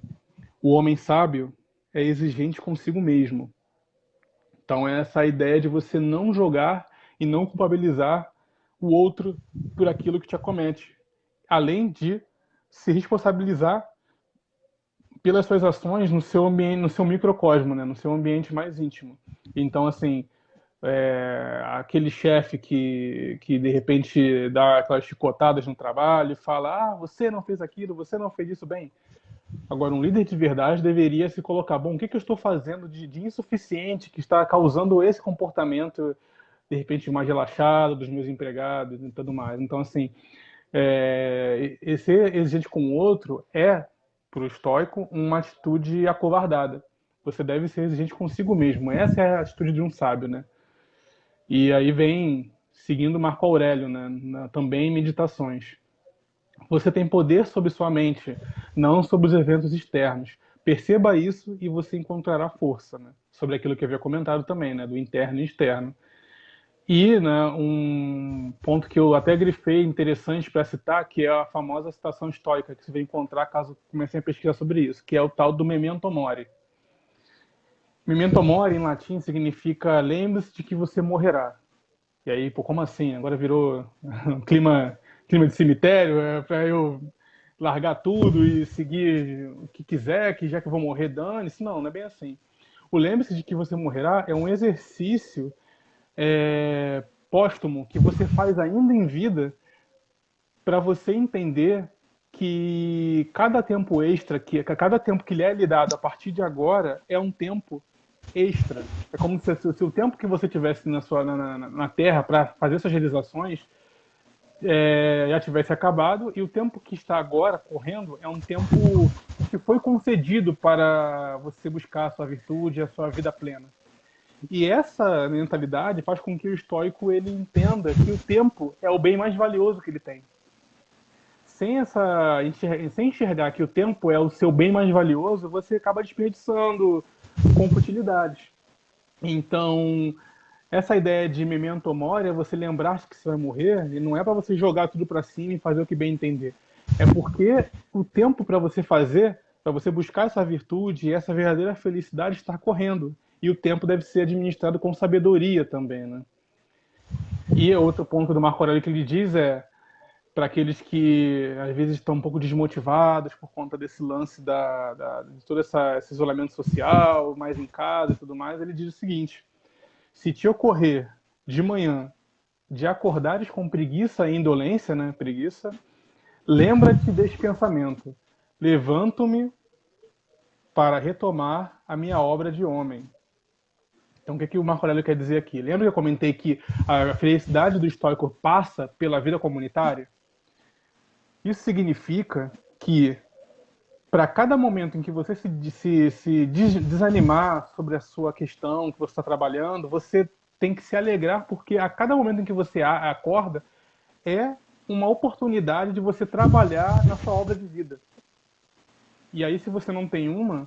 [SPEAKER 2] O homem sábio é exigente consigo mesmo. Então, é essa ideia de você não jogar e não culpabilizar o outro por aquilo que te acomete, além de se responsabilizar pelas suas ações no seu ambiente, no seu microcosmo, né? No seu ambiente mais íntimo. Então, assim, aquele chefe que de repente dá aquelas chicotadas no trabalho e fala: você não fez aquilo, você não fez isso bem. Agora, um líder de verdade deveria se colocar: bom, o que eu estou fazendo de insuficiente que está causando esse comportamento, de repente, mais relaxado dos meus empregados e tudo mais. Então, assim, ser exigente com o outro para o estoico, uma atitude acovardada. Você deve ser exigente consigo mesmo. Essa é a atitude de um sábio, né? E aí vem seguindo Marco Aurélio, né? Também em Meditações. Você tem poder sobre sua mente, não sobre os eventos externos. Perceba isso e você encontrará força, né? Sobre aquilo que eu havia comentado também, né? Do interno e externo. E, né, um ponto que eu até grifei interessante para citar, que é a famosa citação estoica, que você vai encontrar caso comecem a pesquisar sobre isso, que é o tal do memento mori. Memento mori, em latim, significa lembre-se de que você morrerá. E aí, pô, como assim? Agora virou um clima de cemitério, para eu largar tudo e seguir o que quiser, que já que eu vou morrer, dane-se. Não é bem assim. O lembre-se de que você morrerá é um exercício póstumo que você faz ainda em vida para você entender que cada tempo extra, que cada tempo que lhe é lhe dado a partir de agora é um tempo extra. É como se o tempo que você tivesse na Terra para fazer suas realizações já tivesse acabado e o tempo que está agora correndo é um tempo que foi concedido para você buscar a sua virtude, a sua vida plena. E essa mentalidade faz com que o estoico ele entenda que o tempo é o bem mais valioso que ele tem. Sem enxergar que o tempo é o seu bem mais valioso, você acaba desperdiçando com futilidades. Então, essa ideia de memento mori é você lembrar que você vai morrer, e não é para você jogar tudo para cima e fazer o que bem entender. É porque o tempo para você fazer, para você buscar essa virtude e essa verdadeira felicidade está correndo. E o tempo deve ser administrado com sabedoria também, né? E outro ponto do Marco Aurélio que ele diz para aqueles que às vezes estão um pouco desmotivados por conta desse lance de todo esse isolamento social, mais em casa e tudo mais, ele diz o seguinte: se te ocorrer de manhã de acordares com preguiça e indolência, né, preguiça, lembra-te deste pensamento: levanto-me para retomar a minha obra de homem. Então, o que o Marco Aurélio quer dizer aqui? Lembra que eu comentei que a felicidade do estoico passa pela vida comunitária? Isso significa que, para cada momento em que você se desanimar sobre a sua questão que você está trabalhando, você tem que se alegrar, porque a cada momento em que você acorda é uma oportunidade de você trabalhar na sua obra de vida. E aí, se você não tem uma,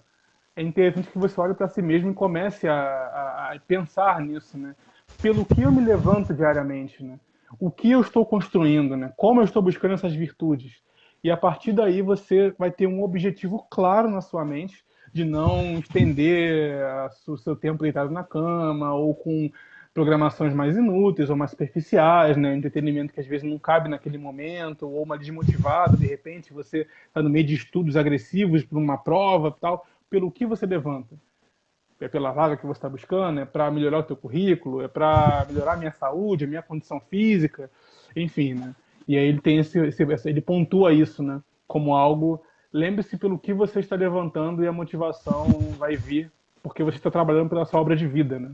[SPEAKER 2] é interessante que você olhe para si mesmo e comece a pensar nisso, né? Pelo que eu me levanto diariamente, né? O que eu estou construindo, né? Como eu estou buscando essas virtudes. E a partir daí você vai ter um objetivo claro na sua mente de não estender o seu tempo deitado na cama ou com programações mais inúteis ou mais superficiais, né? Entretenimento que às vezes não cabe naquele momento, ou uma desmotivada, de repente você está no meio de estudos agressivos para uma prova, tal. Pelo que você levanta? É pela vaga que você está buscando? É para melhorar o teu currículo? É para melhorar a minha saúde, a minha condição física? Enfim, né? E aí ele tem ele pontua isso, né? Como algo. Lembre-se pelo que você está levantando e a motivação vai vir porque você está trabalhando pela sua obra de vida, né?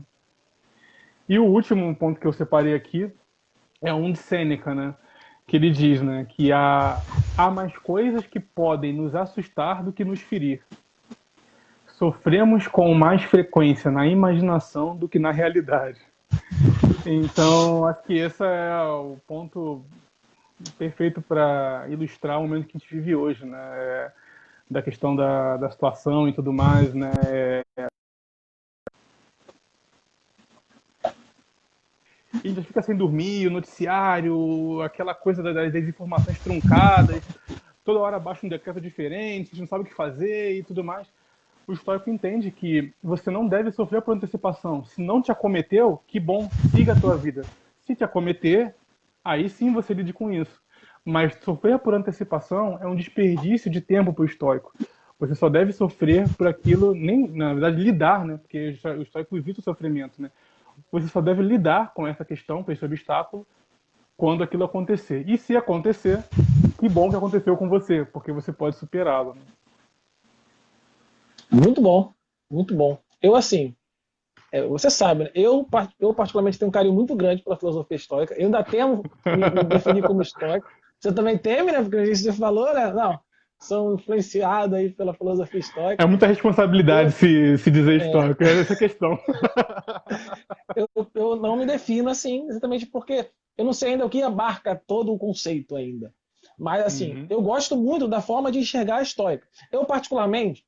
[SPEAKER 2] E o último ponto que eu separei aqui é um de Sêneca, né? Que ele diz, né? Que há mais coisas que podem nos assustar do que nos ferir. Sofremos com mais frequência na imaginação do que na realidade. Então, acho que esse é o ponto perfeito para ilustrar o momento que a gente vive hoje, né? Da questão da situação e tudo mais, né? E a gente fica sem dormir, o noticiário, aquela coisa das informações truncadas, toda hora baixa um decreto diferente, a gente não sabe o que fazer e tudo mais. O estoico entende que você não deve sofrer por antecipação. Se não te acometeu, que bom, siga a tua vida. Se te acometer, aí sim você lide com isso. Mas sofrer por antecipação é um desperdício de tempo para o estoico. Você só deve sofrer por aquilo, nem, na verdade, lidar, né? Porque o estoico evita o sofrimento, né? Você só deve lidar com essa questão, com esse obstáculo, quando aquilo acontecer. E se acontecer, que bom que aconteceu com você, porque você pode superá-lo. Né?
[SPEAKER 1] Muito bom, muito bom. Eu, assim, você sabe, né? Eu particularmente tenho um carinho muito grande pela filosofia estoica. Eu ainda temo me definir como estoico. Você também teme, né? Porque a gente falou, né? Não, são influenciados aí pela filosofia
[SPEAKER 2] É
[SPEAKER 1] estoica.
[SPEAKER 2] muita responsabilidade
[SPEAKER 1] Eu,
[SPEAKER 2] se dizer estoico, é essa a questão.
[SPEAKER 1] eu não me defino assim, exatamente porque eu não sei ainda o que abarca todo o conceito ainda. Mas, assim,
[SPEAKER 2] Uhum.
[SPEAKER 1] eu gosto muito da forma de enxergar a estoica. Eu, particularmente,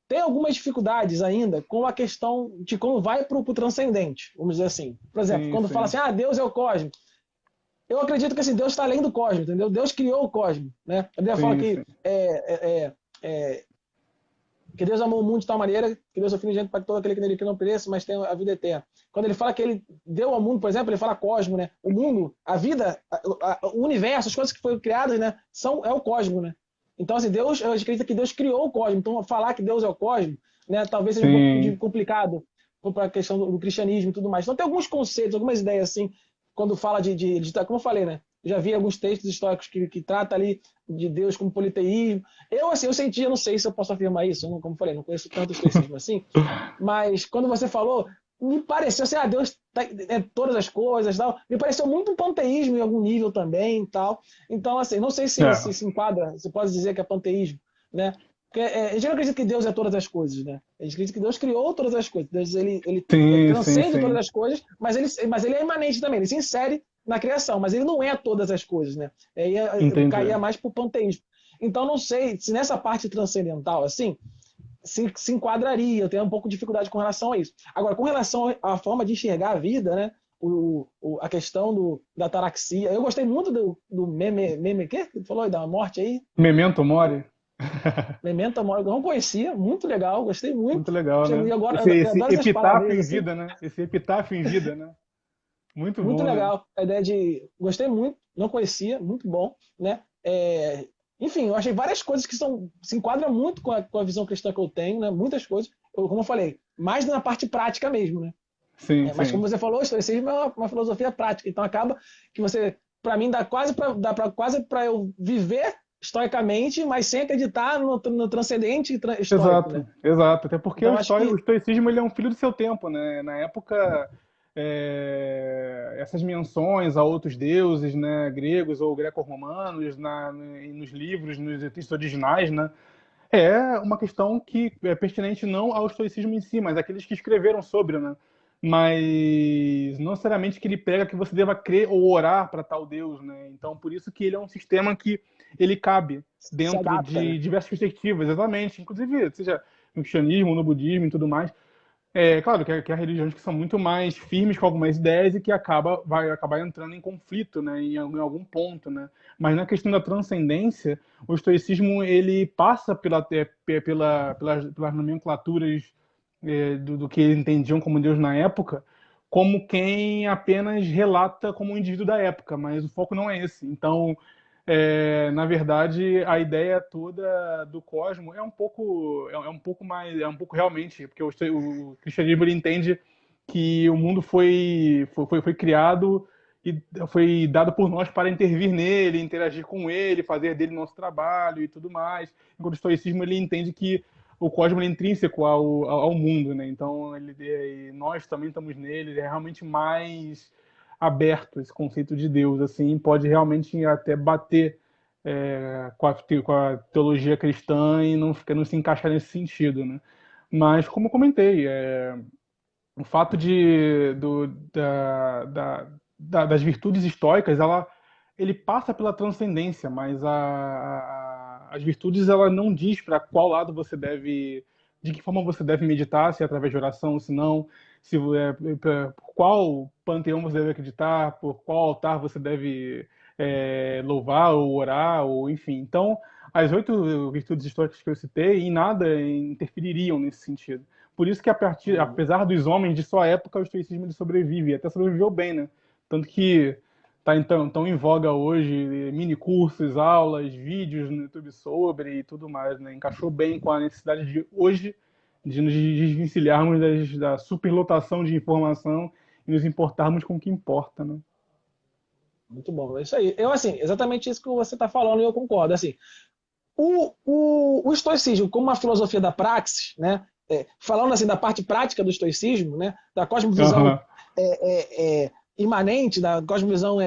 [SPEAKER 1] tem algumas dificuldades ainda com a questão de como vai para o transcendente, vamos dizer assim. Por exemplo,
[SPEAKER 2] Sim,
[SPEAKER 1] quando fala
[SPEAKER 2] sim.
[SPEAKER 1] assim, Deus é o cosmos. Eu acredito que assim, Deus está além do cosmos, entendeu? Deus criou o cosmos. Né? A Bíblia fala
[SPEAKER 2] Sim,
[SPEAKER 1] que,
[SPEAKER 2] sim.
[SPEAKER 1] que Deus amou o mundo de tal maneira que Deus é o filho de gente para todo aquele que nele que não pereça, mas tem a vida eterna. Quando ele fala que ele deu ao mundo, por exemplo, ele fala cosmos, né? O mundo, a vida, o universo, as coisas que foram criadas, né? É o cosmos, né? Então, assim, Deus, eu acredito que Deus criou o cosmos. Então, falar que Deus é o cosmos, né? Talvez seja um pouco
[SPEAKER 2] Sim.
[SPEAKER 1] complicado para a questão do cristianismo e tudo mais. Então, tem alguns conceitos, algumas ideias, assim, quando fala como eu falei, né? Já vi alguns textos históricos que tratam ali de Deus como politeísmo. Eu, assim, eu senti, eu não sei se eu posso afirmar isso, como eu falei, não conheço tanto estoicismo assim, mas quando você falou, me pareceu assim, Deus é todas as coisas, tal. Me pareceu muito um panteísmo em algum nível também, tal. Então, assim, não sei se
[SPEAKER 2] É.
[SPEAKER 1] enquadra, se pode dizer que é panteísmo, né? Porque a gente não acredita que Deus é todas as coisas, né? A gente acredita que Deus criou todas as coisas. Deus, ele
[SPEAKER 2] Sim, sim,
[SPEAKER 1] transcende todas
[SPEAKER 2] sim.
[SPEAKER 1] as coisas, mas ele é imanente também, ele se insere na criação, mas ele não é todas as coisas, né? Aí
[SPEAKER 2] Entendi.
[SPEAKER 1] caía mais pro panteísmo. Então, não sei se nessa parte transcendental, assim, se enquadraria. Eu tenho um pouco de dificuldade com relação a isso. Agora, com relação à forma de enxergar a vida, né? A questão da ataraxia. Eu gostei muito do meme que falou da morte aí.
[SPEAKER 2] Memento Mori?
[SPEAKER 1] Memento Mori, eu não conhecia, muito legal, gostei muito.
[SPEAKER 2] Muito legal,
[SPEAKER 1] E
[SPEAKER 2] né?
[SPEAKER 1] agora, eu
[SPEAKER 2] Esse
[SPEAKER 1] adoro essas
[SPEAKER 2] epitáfio
[SPEAKER 1] palavrinhas
[SPEAKER 2] em
[SPEAKER 1] assim.
[SPEAKER 2] vida, né? Esse epitáfio em vida, né? Muito
[SPEAKER 1] Muito
[SPEAKER 2] bom, né?
[SPEAKER 1] legal. A ideia de. Gostei muito, não conhecia, muito bom, né? Enfim, eu achei várias coisas que se enquadram muito com a visão cristã que eu tenho, né? Muitas coisas, como eu falei, mais na parte prática mesmo, né?
[SPEAKER 2] Sim,
[SPEAKER 1] Mas
[SPEAKER 2] sim.
[SPEAKER 1] como você falou, o estoicismo é uma filosofia prática. Então acaba que você, para mim, dá quase para eu viver estoicamente, mas sem acreditar no transcendente estoico,
[SPEAKER 2] Exato,
[SPEAKER 1] né?
[SPEAKER 2] exato. Até porque
[SPEAKER 1] Então, acho
[SPEAKER 2] o
[SPEAKER 1] que
[SPEAKER 2] estoicismo ele é um filho do seu tempo, né? Na época, essas menções a outros deuses, né, gregos ou greco-romanos, nos livros, nos textos originais, né, é uma questão que é pertinente não ao estoicismo em si, mas àqueles que escreveram sobre, né? Mas não necessariamente que ele prega que você deva crer ou orar para tal Deus, né? Então, por isso que ele é um sistema que ele cabe
[SPEAKER 1] se
[SPEAKER 2] dentro
[SPEAKER 1] adapta, né?
[SPEAKER 2] de diversas perspectivas, exatamente. Inclusive, seja no cristianismo, no budismo e tudo mais. É claro que há religiões que são muito mais firmes com algumas ideias e que vai acabar entrando em conflito, né, em algum ponto, né? Mas na questão da transcendência, o estoicismo ele passa pelas nomenclaturas do que eles entendiam como Deus na época, como quem apenas relata como um indivíduo da época, mas o foco não é esse. Então, na verdade, a ideia toda do cosmo é um pouco realmente, porque o cristianismo ele entende que o mundo foi criado e foi dado por nós para intervir nele, interagir com ele, fazer dele nosso trabalho e tudo mais. Enquanto o estoicismo ele entende que o cosmo é intrínseco ao mundo, né? Então nós também estamos nele, ele é realmente mais aberto esse conceito de Deus, assim, pode realmente até bater com a teologia cristã e não se encaixar nesse sentido, né? Mas, como eu comentei, o fato das virtudes estoicas, ele passa pela transcendência, mas as virtudes ela não diz para qual lado você deve, de que forma você deve meditar, se é através de oração, se não, se por qual panteão você deve acreditar, por qual altar você deve louvar ou orar, ou enfim. Então, as 8 virtudes estoicas que eu citei, em nada interfeririam nesse sentido. Por isso que, apesar dos homens de sua época, o estoicismo ele sobrevive, e até sobreviveu bem, né? Tanto que está então, tão em voga hoje mini cursos, aulas, vídeos no YouTube sobre e tudo mais, né? Encaixou bem com a necessidade de hoje de nos desvencilharmos da superlotação de informação e nos importarmos com o que importa, né?
[SPEAKER 1] Muito bom, é isso aí. Eu, assim, exatamente isso que você está falando e eu concordo. Assim, o estoicismo, como uma filosofia da praxis, né? Falando assim da parte prática do estoicismo, né? Da cosmovisão
[SPEAKER 2] Aham.
[SPEAKER 1] imanente, da cosmovisão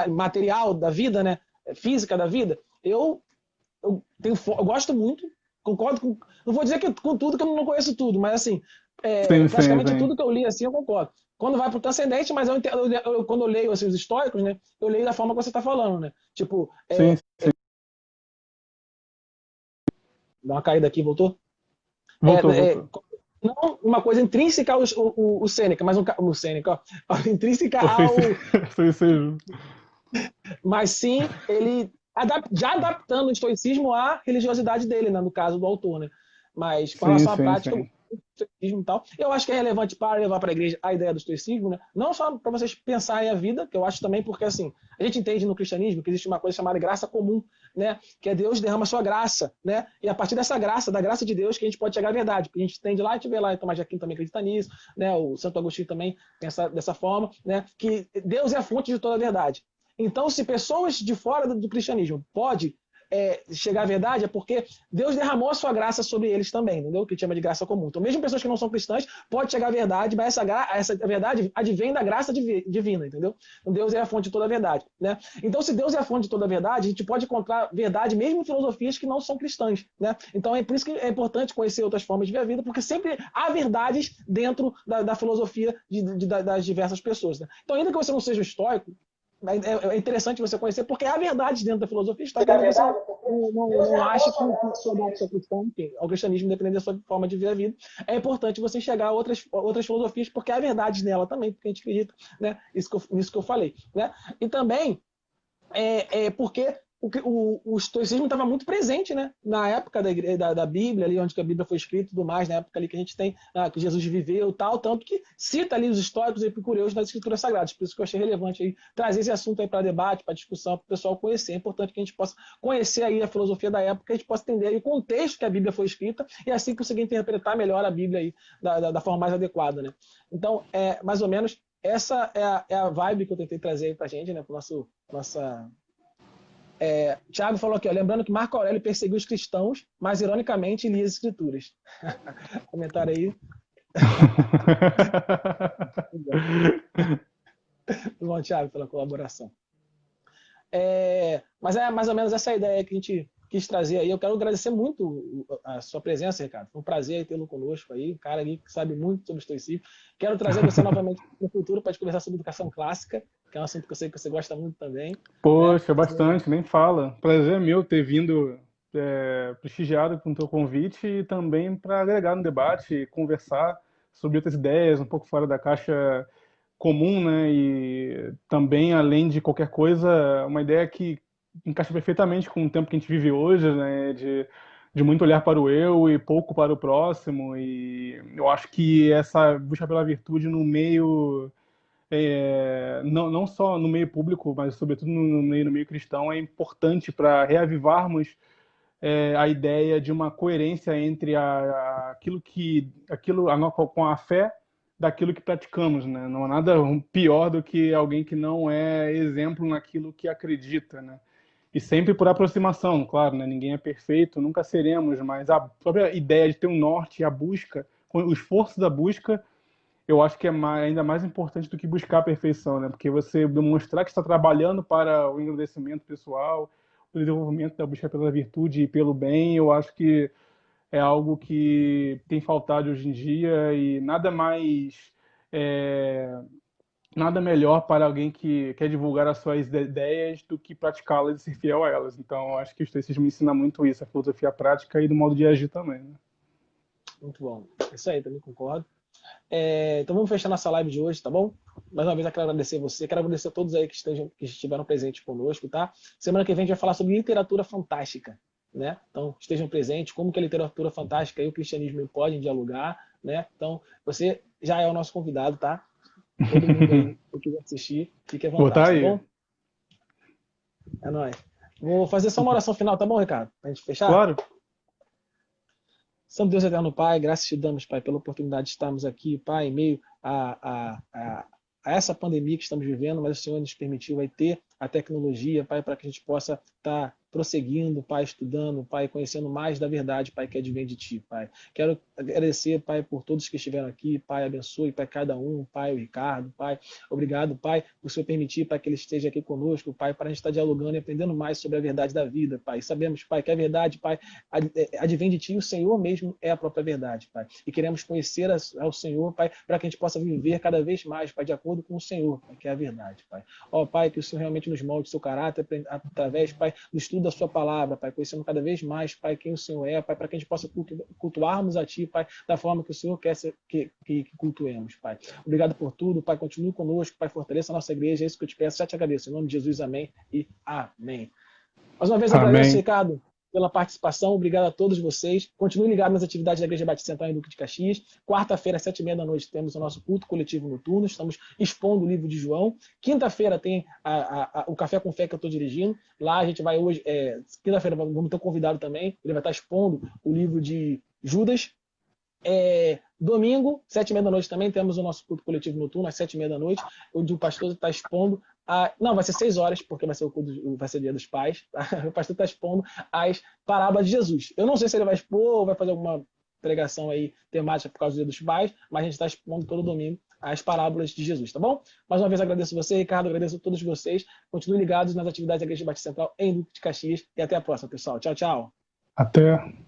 [SPEAKER 1] material da vida, né? Física da vida, eu gosto muito, concordo com. Não vou dizer que com tudo, que eu não conheço tudo, mas assim,
[SPEAKER 2] Sim, sim,
[SPEAKER 1] praticamente
[SPEAKER 2] sim.
[SPEAKER 1] tudo que eu li assim, eu concordo. Quando vai para o transcendente, mas quando eu leio assim, os históricos, né? Eu leio da forma que você está falando, né? Tipo,
[SPEAKER 2] Sim, sim.
[SPEAKER 1] dá uma caída aqui, voltou? É,
[SPEAKER 2] Voltou,
[SPEAKER 1] é,
[SPEAKER 2] voltou.
[SPEAKER 1] não uma coisa intrínseca o Sêneca, mas o Sêneca, ó, intrínseca
[SPEAKER 2] Eu sei,
[SPEAKER 1] ao.
[SPEAKER 2] sei, sei.
[SPEAKER 1] Mas sim, ele já adaptando o estoicismo à religiosidade dele, né, no caso do autor, né? Mas com
[SPEAKER 2] Sim,
[SPEAKER 1] relação à
[SPEAKER 2] sim,
[SPEAKER 1] prática,
[SPEAKER 2] sim.
[SPEAKER 1] estoicismo e tal. Eu acho que é relevante para levar para a igreja a ideia do estoicismo, né? Não só para vocês pensarem a vida, que eu acho também porque assim, a gente entende no cristianismo que existe uma coisa chamada graça comum, né? Que é Deus derrama a sua graça, né? E a partir dessa graça, da graça de Deus, que a gente pode chegar à verdade. Porque a gente entende lá, a gente vê lá, e Tomás de Aquino também acredita nisso, né? O Santo Agostinho também pensa dessa forma, né? Que Deus é a fonte de toda a verdade. Então, se pessoas de fora do cristianismo podem chegar à verdade, é porque Deus derramou a sua graça sobre eles também, entendeu? Que chama de graça comum. Então, mesmo pessoas que não são cristãs podem chegar à verdade, mas essa verdade advém da graça divina, entendeu? Então, Deus é a fonte de toda a verdade, né? Então, se Deus é a fonte de toda a verdade, a gente pode encontrar verdade mesmo em filosofias que não são cristãs, né? Então, é por isso que é importante conhecer outras formas de ver a vida, porque sempre há verdades dentro da filosofia das diversas pessoas, né? Então, ainda que você não seja estoico, é interessante você conhecer, porque há verdades dentro da filosofia estoica, ainda que você não ache que sua doxa cristã, enfim, ao cristianismo, independente da sua forma de ver a vida, é importante você enxergar outras filosofias, porque há verdades nela também, porque a gente acredita, né, nisso que eu falei. Né? E também porque o estoicismo estava muito presente, né? Na época da Bíblia, ali onde a Bíblia foi escrita e tudo mais, na época ali que a gente tem, que Jesus viveu tal, tanto que cita ali os históricos e epicureus nas escrituras sagradas. Por isso que eu achei relevante aí trazer esse assunto aí para debate, para discussão, para o pessoal conhecer. É importante que a gente possa conhecer aí a filosofia da época, que a gente possa entender aí o contexto que a Bíblia foi escrita e assim conseguir interpretar melhor a Bíblia aí da forma mais adequada, né? Então, mais ou menos, essa é a vibe que eu tentei trazer aí para a gente, né? Para nossa Tiago falou aqui, ó, lembrando que Marco Aurélio perseguiu os cristãos, mas ironicamente lia as escrituras. Comentário aí. Muito bom, Tiago, pela colaboração. Mas é mais ou menos essa ideia que a gente quis trazer aí. Eu quero agradecer muito a sua presença, Ricardo. Foi um prazer tê-lo conosco aí, um cara aí que sabe muito sobre estoicismo. Quero trazer você novamente no futuro para a gente conversar sobre educação clássica, que é um assunto que eu sei que você gosta muito também.
[SPEAKER 2] Poxa, bastante, nem fala. Prazer é meu ter vindo prestigiado com o teu convite e também para agregar no debate, conversar sobre outras ideias, um pouco fora da caixa comum, né? E também, além de qualquer coisa, uma ideia que encaixa perfeitamente com o tempo que a gente vive hoje, né? De muito olhar para o eu e pouco para o próximo. E eu acho que essa busca pela virtude no meio não só no meio público, mas sobretudo no meio cristão, é importante para reavivarmos a ideia de uma coerência entre com a fé daquilo que praticamos, né? Não há nada pior do que alguém que não é exemplo naquilo que acredita, né? E sempre por aproximação, claro, né? Ninguém é perfeito, nunca seremos, mas a própria ideia de ter um norte, a busca, o esforço da busca, eu acho que é ainda mais importante do que buscar a perfeição, né? Porque você demonstrar que está trabalhando para o engrandecimento pessoal, o desenvolvimento da busca pela virtude e pelo bem, eu acho que é algo que tem faltado hoje em dia e é, nada melhor para alguém que quer divulgar as suas ideias do que praticá-las e ser fiel a elas. Então, eu acho que o estoicismo ensina muito isso, a filosofia prática e do modo de agir também, né?
[SPEAKER 1] Muito bom. Isso aí, também concordo. Então vamos fechar nossa live de hoje, tá bom? Mais uma vez eu quero agradecer você, quero agradecer a todos aí que estiveram presentes conosco, tá? Semana que vem a gente vai falar sobre literatura fantástica, né? Então estejam presentes, como que a literatura fantástica e o cristianismo podem dialogar, né? Então você já é o nosso convidado, tá? Todo mundo aí que quiser assistir, fique à
[SPEAKER 2] Vou estar
[SPEAKER 1] vontade, tá
[SPEAKER 2] aí.
[SPEAKER 1] bom? É nóis. Vou fazer só uma oração final, tá bom, Ricardo? Pra gente fechar?
[SPEAKER 2] Claro.
[SPEAKER 1] Santo Deus Eterno Pai, graças te damos, Pai, pela oportunidade de estarmos aqui, Pai, em meio a essa pandemia que estamos vivendo, mas o Senhor nos permitiu vai ter a tecnologia, Pai, para que a gente possa estar prosseguindo, Pai, estudando, Pai, conhecendo mais da verdade, Pai, que advém de Ti, Pai. Quero agradecer, Pai, por todos que estiveram aqui, Pai, abençoe, Pai, cada um, Pai, o Ricardo, Pai, obrigado, Pai, por o Senhor permitir, Pai, que ele esteja aqui conosco, Pai, para a gente estar dialogando e aprendendo mais sobre a verdade da vida, Pai. Sabemos, Pai, que a verdade, Pai, advém de Ti e o Senhor mesmo é a própria verdade, Pai. E queremos conhecer ao Senhor, Pai, para que a gente possa viver cada vez mais, Pai, de acordo com o Senhor, Pai, que é a verdade, Pai. Ó, Pai, que o Senhor realmente nos molde o seu caráter através, Pai, do estudo da sua palavra, Pai, conhecendo cada vez mais, Pai, quem o Senhor é, Pai, para que a gente possa cultuarmos a Ti, Pai, da forma que o Senhor quer que cultuemos, Pai. Obrigado por tudo, Pai, continue conosco, Pai, fortaleça a nossa igreja, é isso que eu te peço, já te agradeço, em nome de Jesus, amém e amém. Mais uma vez agradeço, Ricardo, pela participação, obrigado a todos vocês. Continuem ligados nas atividades da Igreja Batista Central em Duque de Caxias. Quarta-feira, às 7h30 temos o nosso culto coletivo noturno, estamos expondo o livro de João. Quinta-feira tem o Café com Fé que eu estou dirigindo. Lá a gente vai hoje, quinta-feira vamos ter um convidado também, ele vai estar expondo o livro de Judas. Domingo, 7h30 também, temos o nosso culto coletivo noturno, às 7h30, onde o pastor está expondo. Não, vai ser 6 horas, porque vai ser o Dia dos Pais. Tá? O pastor está expondo as parábolas de Jesus. Eu não sei se ele vai expor ou vai fazer alguma pregação aí temática por causa do Dia dos Pais, mas a gente está expondo todo domingo as parábolas de Jesus, tá bom? Mais uma vez agradeço você, Ricardo, agradeço a todos vocês. Continuem ligados nas atividades da Igreja Batista Central em Duque de Caxias e até a próxima, pessoal. Tchau, tchau.
[SPEAKER 2] Até.